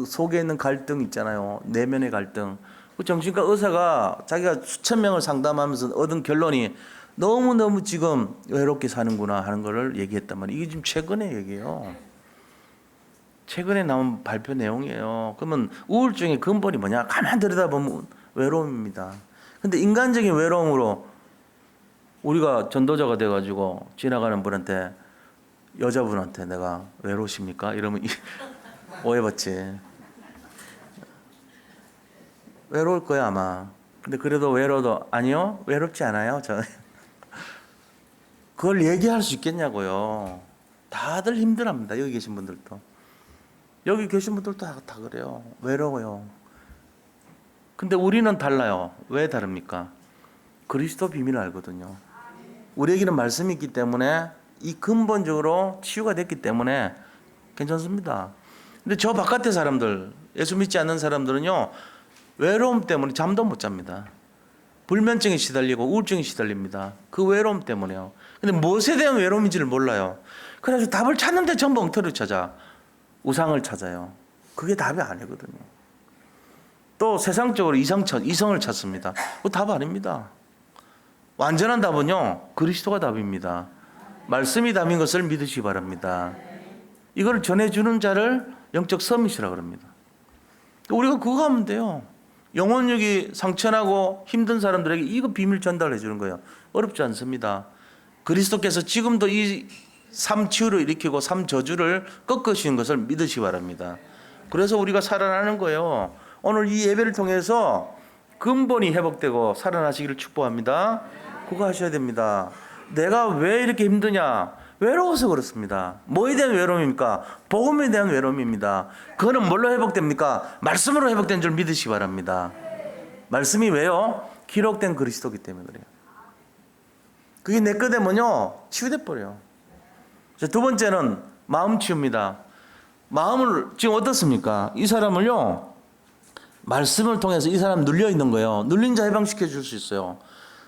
속에 있는 갈등 있잖아요. 내면의 갈등. 그 정신과 의사가 자기가 수천 명을 상담하면서 얻은 결론이 너무너무 지금 외롭게 사는구나 하는 거를 얘기했단 말이에요. 이게 지금 최근의 얘기예요. 최근에 나온 발표 내용이에요. 그러면 우울증의 근본이 뭐냐? 가만 들여다보면 외로움입니다. 근데 인간적인 외로움으로 우리가 전도자가 돼가지고 지나가는 분한테, 여자분한테 내가 외로우십니까? 이러면 오해받지. 외로울 거야 아마. 근데 그래도 외로워도 아니요, 외롭지 않아요. 저 그걸 얘기할 수 있겠냐고요. 다들 힘들합니다. 여기 계신 분들도. 여기 계신 분들도 다 그래요. 외로워요. 근데 우리는 달라요. 왜 다릅니까? 그리스도 비밀을 알거든요. 우리에게는 말씀이 있기 때문에 이 근본적으로 치유가 됐기 때문에 괜찮습니다. 근데 저 바깥의 사람들, 예수 믿지 않는 사람들은요, 외로움 때문에 잠도 못 잡니다. 불면증에 시달리고 우울증에 시달립니다. 그 외로움 때문에요. 근데 무엇에 대한 외로움인지를 몰라요. 그래서 답을 찾는데 전부 엉터리를 찾아. 우상을 찾아요. 그게 답이 아니거든요. 또 세상적으로 이성을 찾습니다. 그 답 아닙니다. 완전한 답은요, 그리스도가 답입니다. 말씀이 답인 것을 믿으시기 바랍니다. 이걸 전해주는 자를 영적 서밋이라고 합니다. 우리가 그거 하면 돼요. 영혼력이 상처나고 힘든 사람들에게 이거 비밀 전달해 주는 거예요. 어렵지 않습니다. 그리스도께서 지금도 이 삶 치유를 일으키고 삶 저주를 꺾으시는 것을 믿으시기 바랍니다. 그래서 우리가 살아나는 거예요. 오늘 이 예배를 통해서 근본이 회복되고 살아나시기를 축복합니다. 그거 하셔야 됩니다. 내가 왜 이렇게 힘드냐? 외로워서 그렇습니다. 뭐에 대한 외로움입니까? 복음에 대한 외로움입니다. 그거는 뭘로 회복됩니까? 말씀으로 회복된 줄 믿으시기 바랍니다. 말씀이 왜요? 기록된 그리스도기 때문에 그래요. 그게 내 거 되면요, 치유돼 버려요. 두 번째는 마음 치웁니다. 마음을 지금 어떻습니까? 이 사람을요, 말씀을 통해서 이 사람 눌려 있는 거예요. 눌린 자 해방시켜 줄 수 있어요.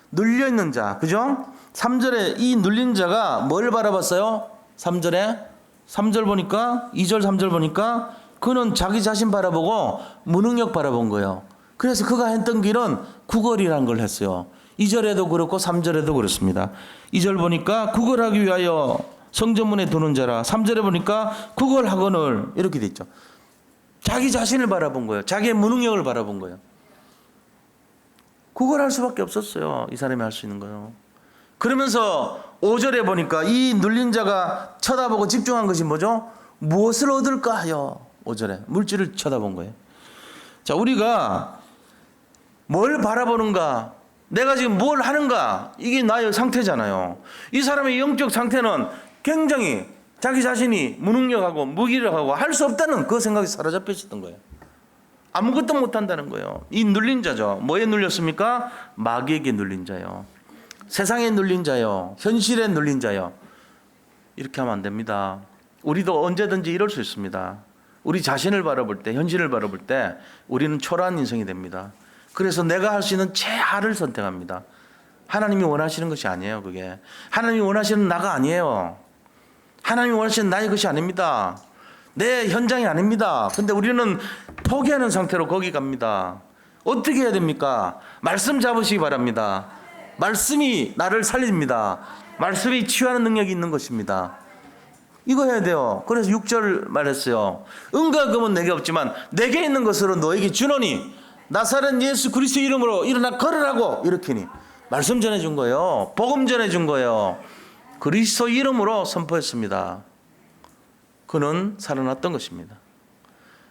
눌려 있는 자, 그죠? 3절에 이 눌린 자가 뭘 바라봤어요? 3절에 3절 보니까 2절 3절 보니까 그는 자기 자신 바라보고 무능력 바라본 거예요. 그래서 그가 했던 길은 구걸이라는 걸 했어요. 2절에도 그렇고 3절에도 그렇습니다. 2절 보니까 구걸하기 위하여 성전문에 두는 자라. 3절에 보니까 구걸하거늘 이렇게 돼 있죠. 자기 자신을 바라본 거예요. 자기의 무능력을 바라본 거예요. 구걸할 수밖에 없었어요. 이 사람이 할 수 있는 거예요. 그러면서 5절에 보니까 이 눌린 자가 쳐다보고 집중한 것이 뭐죠? 무엇을 얻을까 하여 5절에 물질을 쳐다본 거예요. 자, 우리가 뭘 바라보는가, 내가 지금 뭘 하는가, 이게 나의 상태잖아요. 이 사람의 영적 상태는 굉장히 자기 자신이 무능력하고 무기력하고 할 수 없다는 그 생각이 사로잡혀 있었던 거예요. 아무것도 못한다는 거예요. 이 눌린 자죠. 뭐에 눌렸습니까? 마귀에게 눌린 자요. 세상에 눌린 자요. 현실에 눌린 자요. 이렇게 하면 안 됩니다. 우리도 언제든지 이럴 수 있습니다. 우리 자신을 바라볼 때, 현실을 바라볼 때 우리는 초라한 인생이 됩니다. 그래서 내가 할 수 있는 최하를 선택합니다. 하나님이 원하시는 것이 아니에요. 그게 하나님이 원하시는 나가 아니에요. 하나님이 원하시는 나의 것이 아닙니다. 내 현장이 아닙니다. 근데 우리는 포기하는 상태로 거기 갑니다. 어떻게 해야 됩니까? 말씀 잡으시기 바랍니다. 말씀이 나를 살립니다. 말씀이 치유하는 능력이 있는 것입니다. 이거 해야 돼요. 그래서 6절 말했어요. 은과 금은 내게 없지만 내게 있는 것으로 너에게 주노니 나사렛 예수 그리스도 이름으로 일어나 걸으라고 이렇게니 말씀 전해준 거예요. 복음 전해준 거예요. 그리스도 이름으로 선포했습니다. 그는 살아났던 것입니다.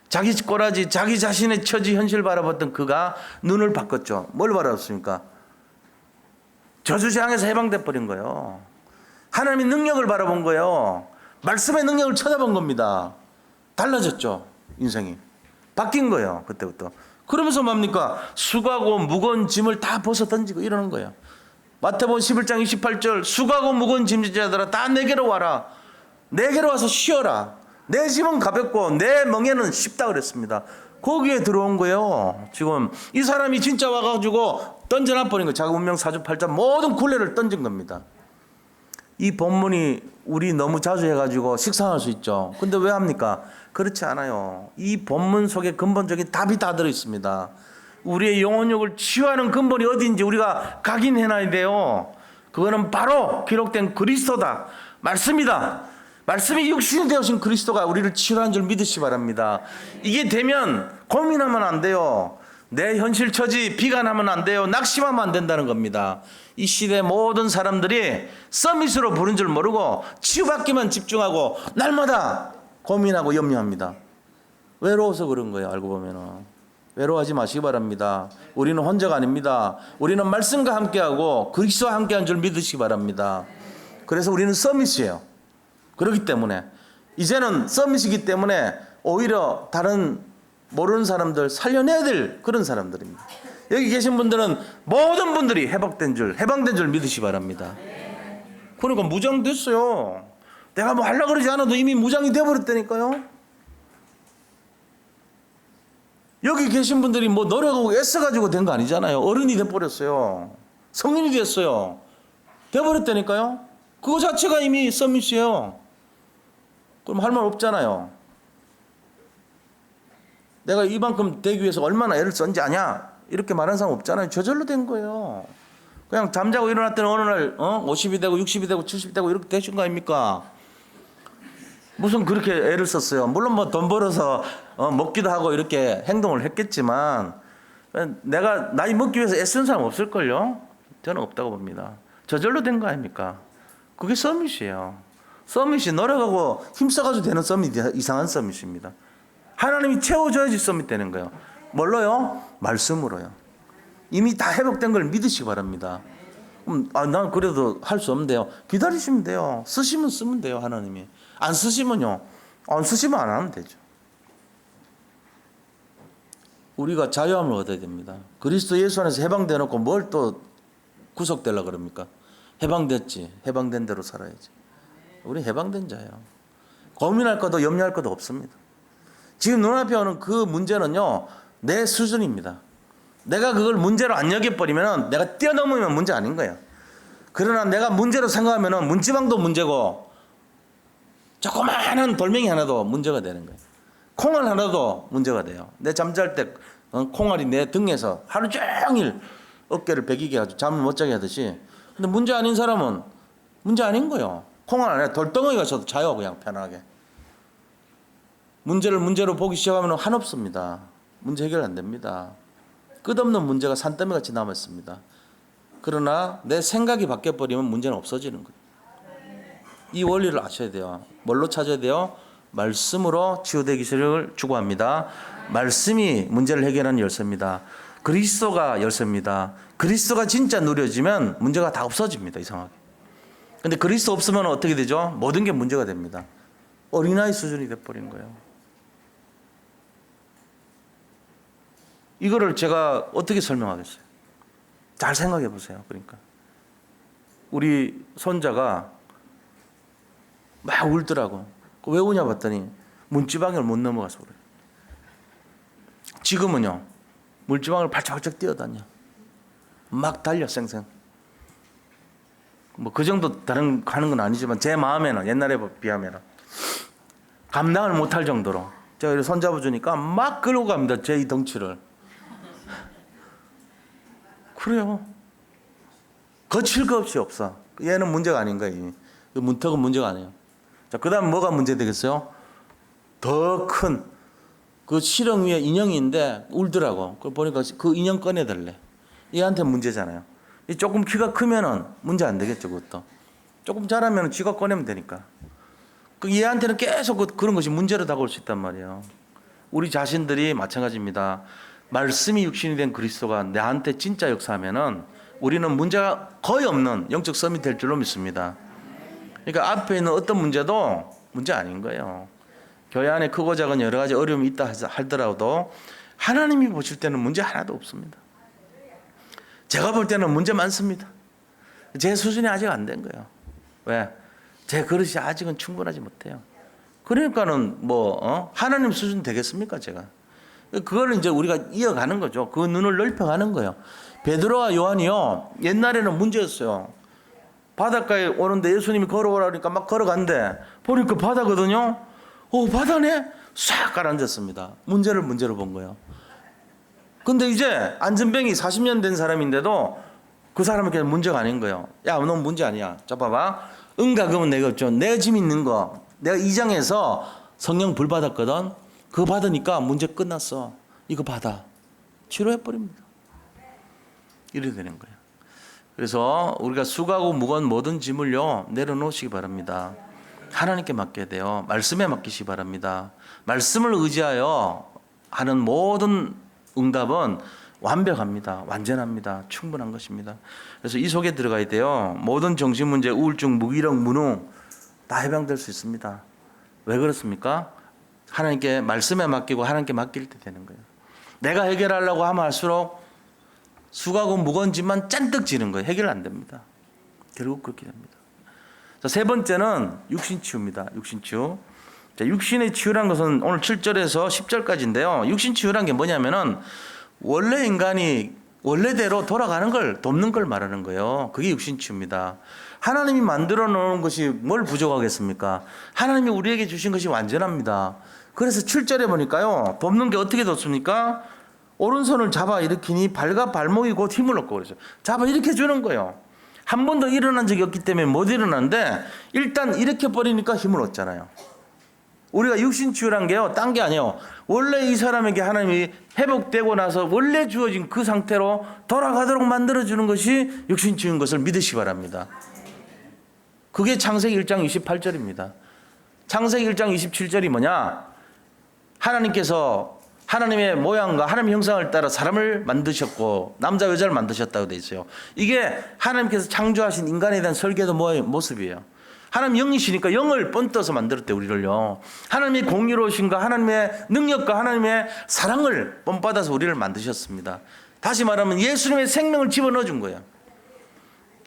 자기 꼬라지, 자기 자신의 처지 현실 바라봤던 그가 눈을 바꿨죠. 뭘 바라봤습니까? 저주장에서 해방돼 버린 거예요. 하나님의 능력을 바라본 거예요. 말씀의 능력을 쳐다본 겁니다. 달라졌죠. 인생이 바뀐 거예요. 그때부터. 그러면서 뭡니까? 수고하고 무거운 짐을 다 벗어 던지고 이러는 거예요. 마태복음 11장 28절 수고하고 무거운 짐진 자들아 다 내게로 와라. 내게로 와서 쉬어라. 내 짐은 가볍고 내 멍에는 쉽다 그랬습니다. 거기에 들어온 거예요. 지금 이 사람이 진짜 와가지고 던져놔 버린 거예요. 자기 운명 사주팔자 모든 굴레를 던진 겁니다. 이 본문이 우리 너무 자주 해가지고 식상할 수 있죠. 근데 왜 합니까? 그렇지 않아요. 이 본문 속에 근본적인 답이 다 들어있습니다. 우리의 영혼력을 치유하는 근본이 어디인지 우리가 각인해놔야 돼요. 그거는 바로 기록된 그리스도다. 말씀이다. 말씀이 육신이 되어진 그리스도가 우리를 치유하는 줄 믿으시기 바랍니다. 이게 되면 고민하면 안 돼요. 내 현실 처지 비관하면 안 돼요. 낙심하면 안 된다는 겁니다. 이 시대 모든 사람들이 서밋으로 부른 줄 모르고 치유받기만 집중하고 날마다 고민하고 염려합니다. 외로워서 그런 거예요. 알고 보면은. 외로워하지 마시기 바랍니다. 우리는 혼자가 아닙니다. 우리는 말씀과 함께하고 그리스도와 함께한 줄 믿으시기 바랍니다. 그래서 우리는 서밋이에요. 그렇기 때문에 이제는 서밋이기 때문에 오히려 다른 모르는 사람들 살려내야 될 그런 사람들입니다. 여기 계신 분들은 모든 분들이 해방된 줄 믿으시기 바랍니다. 그러니까 무장됐어요. 내가 뭐 하려고 그러지 않아도 이미 무장이 되어버렸다니까요. 여기 계신 분들이 뭐 노력하고 애써가지고 된 거 아니잖아요. 어른이 돼버렸어요. 성인이 됐어요. 돼버렸다니까요. 그거 자체가 이미 서밋이에요. 그럼 할 말 없잖아요. 내가 이만큼 되기 위해서 얼마나 애를 썼는지 아냐? 이렇게 말하는 사람 없잖아요. 저절로 된 거예요. 그냥 잠자고 일어났더니 어느 날 50이 되고 60이 되고 70이 되고 이렇게 되신 거 아닙니까? 무슨 그렇게 애를 썼어요. 물론 뭐 돈 벌어서 먹기도 하고 이렇게 행동을 했겠지만 내가 나이 먹기 위해서 애쓴 사람 없을걸요? 저는 없다고 봅니다. 저절로 된 거 아닙니까? 그게 서밋이에요. 서밋이 노력하고 힘써가지고 되는 서밋이 이상한 서밋입니다. 하나님이 채워줘야지 서밋 되는 거예요. 뭘로요? 말씀으로요. 이미 다 회복된 걸 믿으시기 바랍니다. 난 그래도 할 수 없는데요. 기다리시면 돼요. 쓰시면 쓰면 돼요. 하나님이. 안 쓰시면요. 안 쓰시면 안 하면 되죠. 우리가 자유함을 얻어야 됩니다. 그리스도 예수 안에서 해방되어 놓고 뭘 또 구속되려고 그럽니까? 해방됐지. 해방된 대로 살아야지. 우리 해방된 자예요. 고민할 것도 염려할 것도 없습니다. 지금 눈앞에 오는 그 문제는요, 내 수준입니다. 내가 그걸 문제로 안 여겨버리면 내가 뛰어넘으면 문제 아닌 거예요. 그러나 내가 문제로 생각하면 문지방도 문제고 조그마한 돌멩이 하나도 문제가 되는 거예요. 콩알 하나도 문제가 돼요. 내 잠잘 때 콩알이 내 등에서 하루 종일 어깨를 베기게 해가지고 잠을 못 자게 하듯이. 근데 문제 아닌 사람은 문제 아닌 거예요. 콩알 안에 돌덩어리 가서도 자요, 그냥 편하게. 문제를 문제로 보기 시작하면 한없습니다. 문제 해결 안 됩니다. 끝없는 문제가 산더미 같이 남았습니다. 그러나 내 생각이 바뀌어버리면 문제는 없어지는 거예요. 이 원리를 아셔야 돼요. 뭘로 찾아야 돼요? 말씀으로 치유되기 시를 추구합니다. 말씀이 문제를 해결하는 열쇠입니다. 그리스도가 열쇠입니다. 그리스도가 진짜 누려지면 문제가 다 없어집니다. 이상하게. 근데 그리스도 없으면 어떻게 되죠? 모든 게 문제가 됩니다. 어린아이 수준이 돼버린 거예요. 이거를 제가 어떻게 설명하겠어요? 잘 생각해 보세요. 그러니까 우리 손자가 막 울더라고. 왜 우냐 봤더니 문지방을 못 넘어가서 그래요. 지금은요, 물지방을 발짝발짝 뛰어다녀. 막 달려, 쌩쌩. 뭐 그 정도 다른 하는 건 아니지만 제 마음에는 옛날에 비하면 감당을 못할 정도로 제가 손 잡아주니까 막 끌고 갑니다. 제 이 덩치를. 그래요. 거칠 거 없이 없어. 얘는 문제가 아닌 거예요. 문턱은 문제가 아니에요. 자, 그 다음 뭐가 문제 되겠어요? 더 큰 그 실형 위에 인형인데 울더라고. 그걸 보니까 그 인형 꺼내달래. 얘한테 문제잖아요. 조금 키가 크면은 문제 안 되겠죠, 그것도. 조금 자라면 쥐가 꺼내면 되니까. 그 얘한테는 계속 그런 것이 문제로 다가올 수 있단 말이에요. 우리 자신들이 마찬가지입니다. 말씀이 육신이 된 그리스도가 나한테 진짜 역사하면은 우리는 문제가 거의 없는 영적 썸이 될 줄로 믿습니다. 그러니까 앞에 있는 어떤 문제도 문제 아닌 거예요. 교회 안에 크고 작은 여러 가지 어려움이 있다 하더라도 하나님이 보실 때는 문제 하나도 없습니다. 제가 볼 때는 문제 많습니다. 제 수준이 아직 안 된 거예요. 왜? 제 그릇이 아직은 충분하지 못해요. 그러니까는 하나님 수준 되겠습니까, 제가? 그걸 이제 우리가 이어가는 거죠. 그 눈을 넓혀가는 거예요. 베드로와 요한이요, 옛날에는 문제였어요. 바닷가에 오는데 예수님이 걸어오라니까 막 걸어간대. 보니까 바다거든요. 바다네? 싹 가라앉았습니다. 문제로 본 거예요. 근데 이제 안전병이 40년 된 사람인데도 그 사람에게 문제가 아닌 거예요. 야, 넌 문제 아니야. 자, 봐봐. 은과 금은 내가 없죠. 내가 지금 있는 거. 내가 2장에서 성령 불 받았거든. 그거 받으니까 문제 끝났어. 이거 받아. 치료해버립니다. 이래 되는 거예요. 그래서 우리가 수고하고 무거운 모든 짐을요, 내려놓으시기 바랍니다. 하나님께 맡겨야 돼요. 말씀에 맡기시기 바랍니다. 말씀을 의지하여 하는 모든 응답은 완벽합니다. 완전합니다. 충분한 것입니다. 그래서 이 속에 들어가야 돼요. 모든 정신문제, 우울증, 무기력, 무능 다 해방될 수 있습니다. 왜 그렇습니까? 하나님께 말씀에 맡기고 하나님께 맡길 때 되는 거예요. 내가 해결하려고 하면 할수록 수고하고 무거운 짐만 잔뜩 지는 거예요. 해결 안 됩니다. 결국 그렇게 됩니다. 자, 세 번째는 육신치유입니다. 육신치유. 자, 육신의 치유란 것은 오늘 7절에서 10절까지인데요. 육신치유란 게 뭐냐면은 원래 인간이 원래대로 돌아가는 걸 돕는 걸 말하는 거예요. 그게 육신치유입니다. 하나님이 만들어 놓은 것이 뭘 부족하겠습니까? 하나님이 우리에게 주신 것이 완전합니다. 그래서 7절에 보니까요, 돕는 게 어떻게 돕습니까? 오른손을 잡아 일으키니 발과 발목이 곧 힘을 얻고 그러죠. 잡아 일으켜 주는 거예요. 한 번도 일어난 적이 없기 때문에 못 일어나는데 일단 일으켜 버리니까 힘을 얻잖아요. 우리가 육신치유란 게요, 딴 게 아니에요. 원래 이 사람에게 하나님이 회복되고 나서 원래 주어진 그 상태로 돌아가도록 만들어주는 것이 육신치유인 것을 믿으시기 바랍니다. 그게 창세기 1장 28절입니다. 창세기 1장 27절이 뭐냐? 하나님께서 하나님의 모양과 하나님의 형상을 따라 사람을 만드셨고 남자 여자를 만드셨다고 되어 있어요. 이게 하나님께서 창조하신 인간에 대한 설계도 모습이에요. 하나님 영이시니까 영을 뻔떠서 만들었대, 우리를요. 하나님의 공의로우신과 하나님의 능력과 하나님의 사랑을 뻔받아서 우리를 만드셨습니다. 다시 말하면 예수님의 생명을 집어넣어 준 거예요.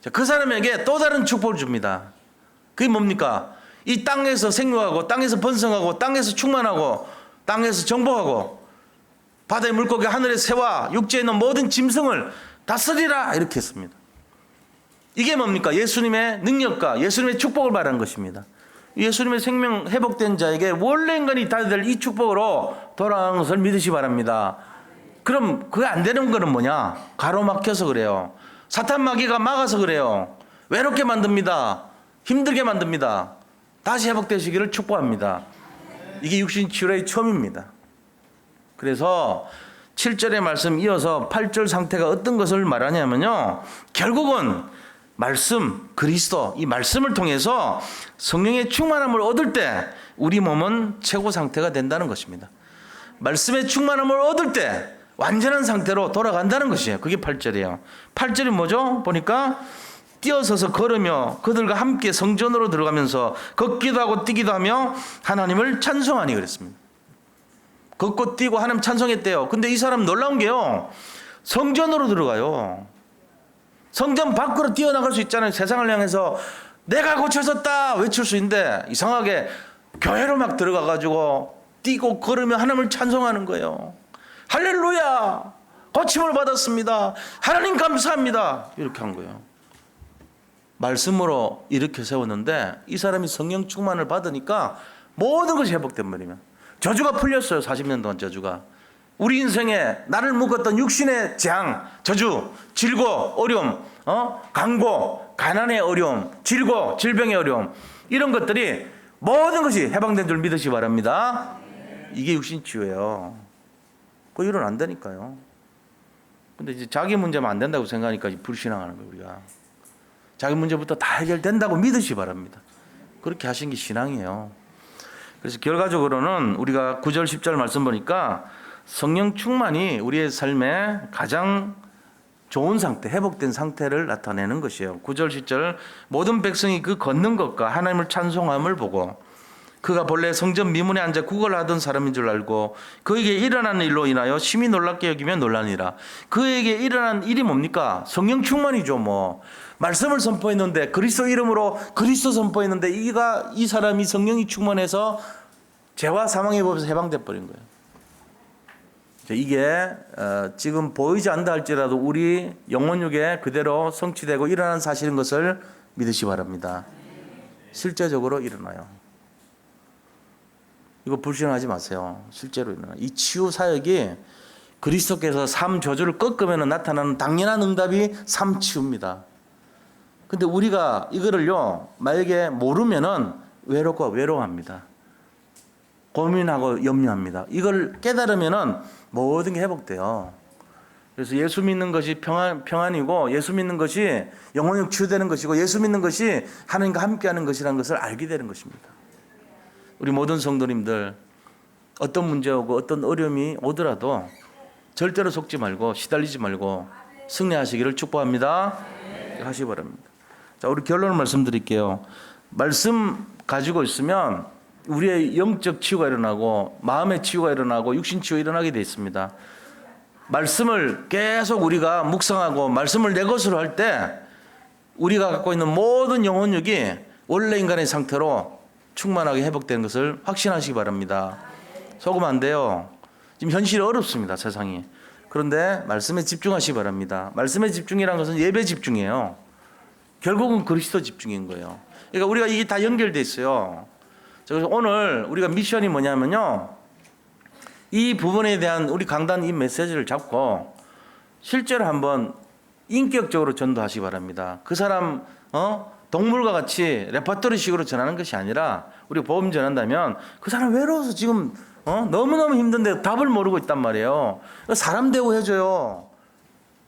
자, 그 사람에게 또 다른 축복을 줍니다. 그게 뭡니까? 이 땅에서 생육하고 땅에서 번성하고 땅에서 충만하고 땅에서 정복하고 바다의 물고기 하늘의 새와 육지에 있는 모든 짐승을 다스리라 이렇게 했습니다. 이게 뭡니까? 예수님의 능력과 예수님의 축복을 말하는 것입니다. 예수님의 생명 회복된 자에게 원래 인간이 다 될 이 축복으로 돌아가는 것을 믿으시 바랍니다. 그럼 그게 안 되는 거는 뭐냐? 가로막혀서 그래요. 사탄 마귀가 막아서 그래요. 외롭게 만듭니다. 힘들게 만듭니다. 다시 회복되시기를 축복합니다. 이게 육신 치유의 처음입니다. 그래서 7절의 말씀 이어서 8절 상태가 어떤 것을 말하냐면요, 결국은 말씀, 그리스도, 이 말씀을 통해서 성령의 충만함을 얻을 때 우리 몸은 최고 상태가 된다는 것입니다. 말씀의 충만함을 얻을 때 완전한 상태로 돌아간다는 것이에요. 그게 8절이에요. 8절이 뭐죠? 보니까 뛰어서서 걸으며 그들과 함께 성전으로 들어가면서 걷기도 하고 뛰기도 하며 하나님을 찬송하니 그랬습니다. 걷고 뛰고 하나님 찬송했대요. 근데 이 사람 놀라운 게요, 성전으로 들어가요. 성전 밖으로 뛰어나갈 수 있잖아요. 세상을 향해서 내가 고쳐졌다 외칠 수 있는데 이상하게 교회로 막 들어가가지고 뛰고 걸으며 하나님을 찬송하는 거예요. 할렐루야, 고침을 받았습니다. 하나님 감사합니다. 이렇게 한 거예요. 말씀으로 이렇게 세웠는데 이 사람이 성령 충만을 받으니까 모든 것이 회복된 말이면 저주가 풀렸어요. 40년 동안 저주가. 우리 인생에 나를 묶었던 육신의 재앙, 저주, 질고, 어려움, 강고, 가난의 어려움, 질고, 질병의 어려움, 이런 것들이 모든 것이 해방된 줄 믿으시기 바랍니다. 이게 육신 치유예요. 그 일은 안 되니까요. 근데 이제 자기 문제만 안 된다고 생각하니까 불신앙하는 거예요, 우리가. 자기 문제부터 다 해결된다고 믿으시기 바랍니다. 그렇게 하신 게 신앙이에요. 그래서 결과적으로는 우리가 9절 10절 말씀 보니까 성령 충만이 우리의 삶에 가장 좋은 상태, 회복된 상태를 나타내는 것이에요. 9절 10절 모든 백성이 그 걷는 것과 하나님을 찬송함을 보고 그가 본래 성전 미문에 앉아 구걸을 하던 사람인 줄 알고 그에게 일어난 일로 인하여 심히 놀랍게 여기며 놀라니라. 그에게 일어난 일이 뭡니까? 성령 충만이죠. 뭐 말씀을 선포했는데 그리스도 이름으로 그리스도 선포했는데 이 사람이 성령이 충만해서 죄와 사망의 법에서 해방돼 버린 거예요. 이게 지금 보이지 않다 할지라도 우리 영혼육에 그대로 성취되고 일어나는 사실인 것을 믿으시기 바랍니다. 실제적으로 일어나요. 이거 불신하지 마세요. 실제로 일어나요. 이 치유 사역이 그리스도께서 삶 저주를 꺾으면 나타나는 당연한 응답이 삶 치유입니다. 근데 우리가 이거를요, 만약에 모르면은 외롭고 외로워합니다. 고민하고 염려합니다. 이걸 깨달으면은 모든 게 회복돼요. 그래서 예수 믿는 것이 평안이고 예수 믿는 것이 영혼이 치유되는 것이고 예수 믿는 것이 하나님과 함께하는 것이라는 것을 알게 되는 것입니다. 우리 모든 성도님들 어떤 문제 오고 어떤 어려움이 오더라도 절대로 속지 말고 시달리지 말고 승리하시기를 축복합니다. 하시기 바랍니다. 자, 우리 결론을 말씀드릴게요. 말씀 가지고 있으면 우리의 영적 치유가 일어나고 마음의 치유가 일어나고 육신 치유가 일어나게 되어 있습니다. 말씀을 계속 우리가 묵상하고 말씀을 내 것으로 할 때 우리가 갖고 있는 모든 영혼력이 원래 인간의 상태로 충만하게 회복되는 것을 확신하시기 바랍니다. 속으면 안 돼요. 지금 현실이 어렵습니다, 세상이. 그런데 말씀에 집중하시기 바랍니다. 말씀에 집중이라는 것은 예배 집중이에요. 결국은 그리스도 집중인 거예요. 그러니까 우리가 이게 다 연결돼 있어요. 그래서 오늘 우리가 미션이 뭐냐면요, 이 부분에 대한 우리 강단 이 메시지를 잡고 실제로 한번 인격적으로 전도하시기 바랍니다. 그 사람 동물과 같이 레퍼토리식으로 전하는 것이 아니라 우리가 복음 전한다면 그 사람 외로워서 지금 너무너무 힘든데 답을 모르고 있단 말이에요. 사람 대우해줘요.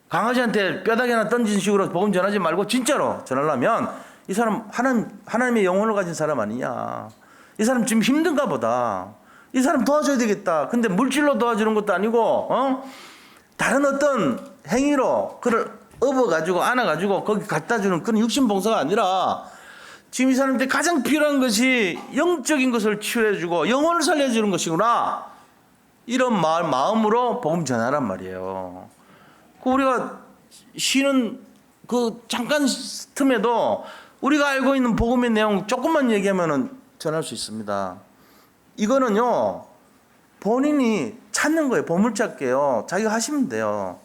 강아지한테 뼈다귀 하나 던진 식으로 복음 전하지 말고 진짜로 전하려면 이 사람 하나님의 영혼을 가진 사람 아니냐. 이 사람 지금 힘든가 보다. 이 사람 도와줘야 되겠다. 근데 물질로 도와주는 것도 아니고 다른 어떤 행위로 그를 업어가지고 안아가지고 거기 갖다 주는 그런 육신봉사가 아니라 지금 이 사람한테 가장 필요한 것이 영적인 것을 치유해주고 영혼을 살려주는 것이구나. 이런 마음으로 복음 전하란 말이에요. 우리가 쉬는 그 잠깐 틈에도 우리가 알고 있는 복음의 내용 조금만 얘기하면은 전할 수 있습니다. 이거는요, 본인이 찾는 거예요. 보물찾기예요. 자기가 하시면 돼요.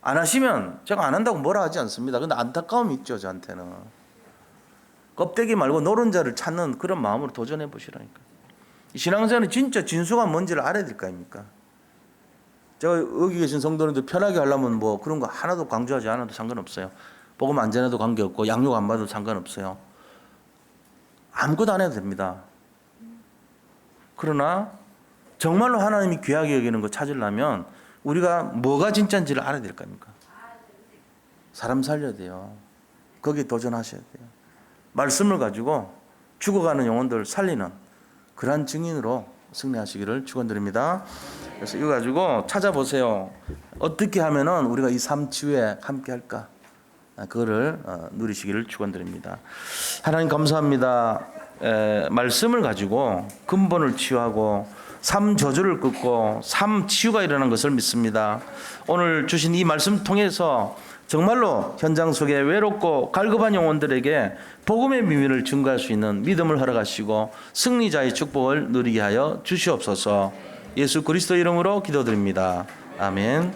안 하시면 제가 안 한다고 뭐라 하지 않습니다. 근데 안타까움이 있죠, 저한테는. 껍데기 말고 노른자를 찾는 그런 마음으로 도전해 보시라니까. 신앙생활은 진짜 진수가 뭔지를 알아야 될 거 아닙니까? 제가 여기 계신 성도님들 편하게 하려면 뭐 그런 거 하나도 강조하지 않아도 상관없어요. 복음 안 전해도 관계없고 양육 안 받아도 상관없어요. 아무것도 안 해도 됩니다. 그러나 정말로 하나님이 귀하게 여기는 거 찾으려면 우리가 뭐가 진짜인지를 알아야 될 거 아닙니까? 사람 살려야 돼요. 거기에 도전하셔야 돼요. 말씀을 가지고 죽어가는 영혼들 살리는 그러한 증인으로 승리하시기를 축원드립니다. 그래서 이거 가지고 찾아보세요. 어떻게 하면은 우리가 이 삶 치유에 함께 할까? 그거를 누리시기를 축원드립니다. 하나님 감사합니다. 말씀을 가지고 근본을 치유하고 삶 저주를 끊고 삶 치유가 일어나는 것을 믿습니다. 오늘 주신 이 말씀 통해서 정말로 현장 속에 외롭고 갈급한 영혼들에게 복음의 비밀을 증거할 수 있는 믿음을 허락하시고 승리자의 축복을 누리게 하여 주시옵소서. 예수 그리스도 이름으로 기도드립니다. 아멘.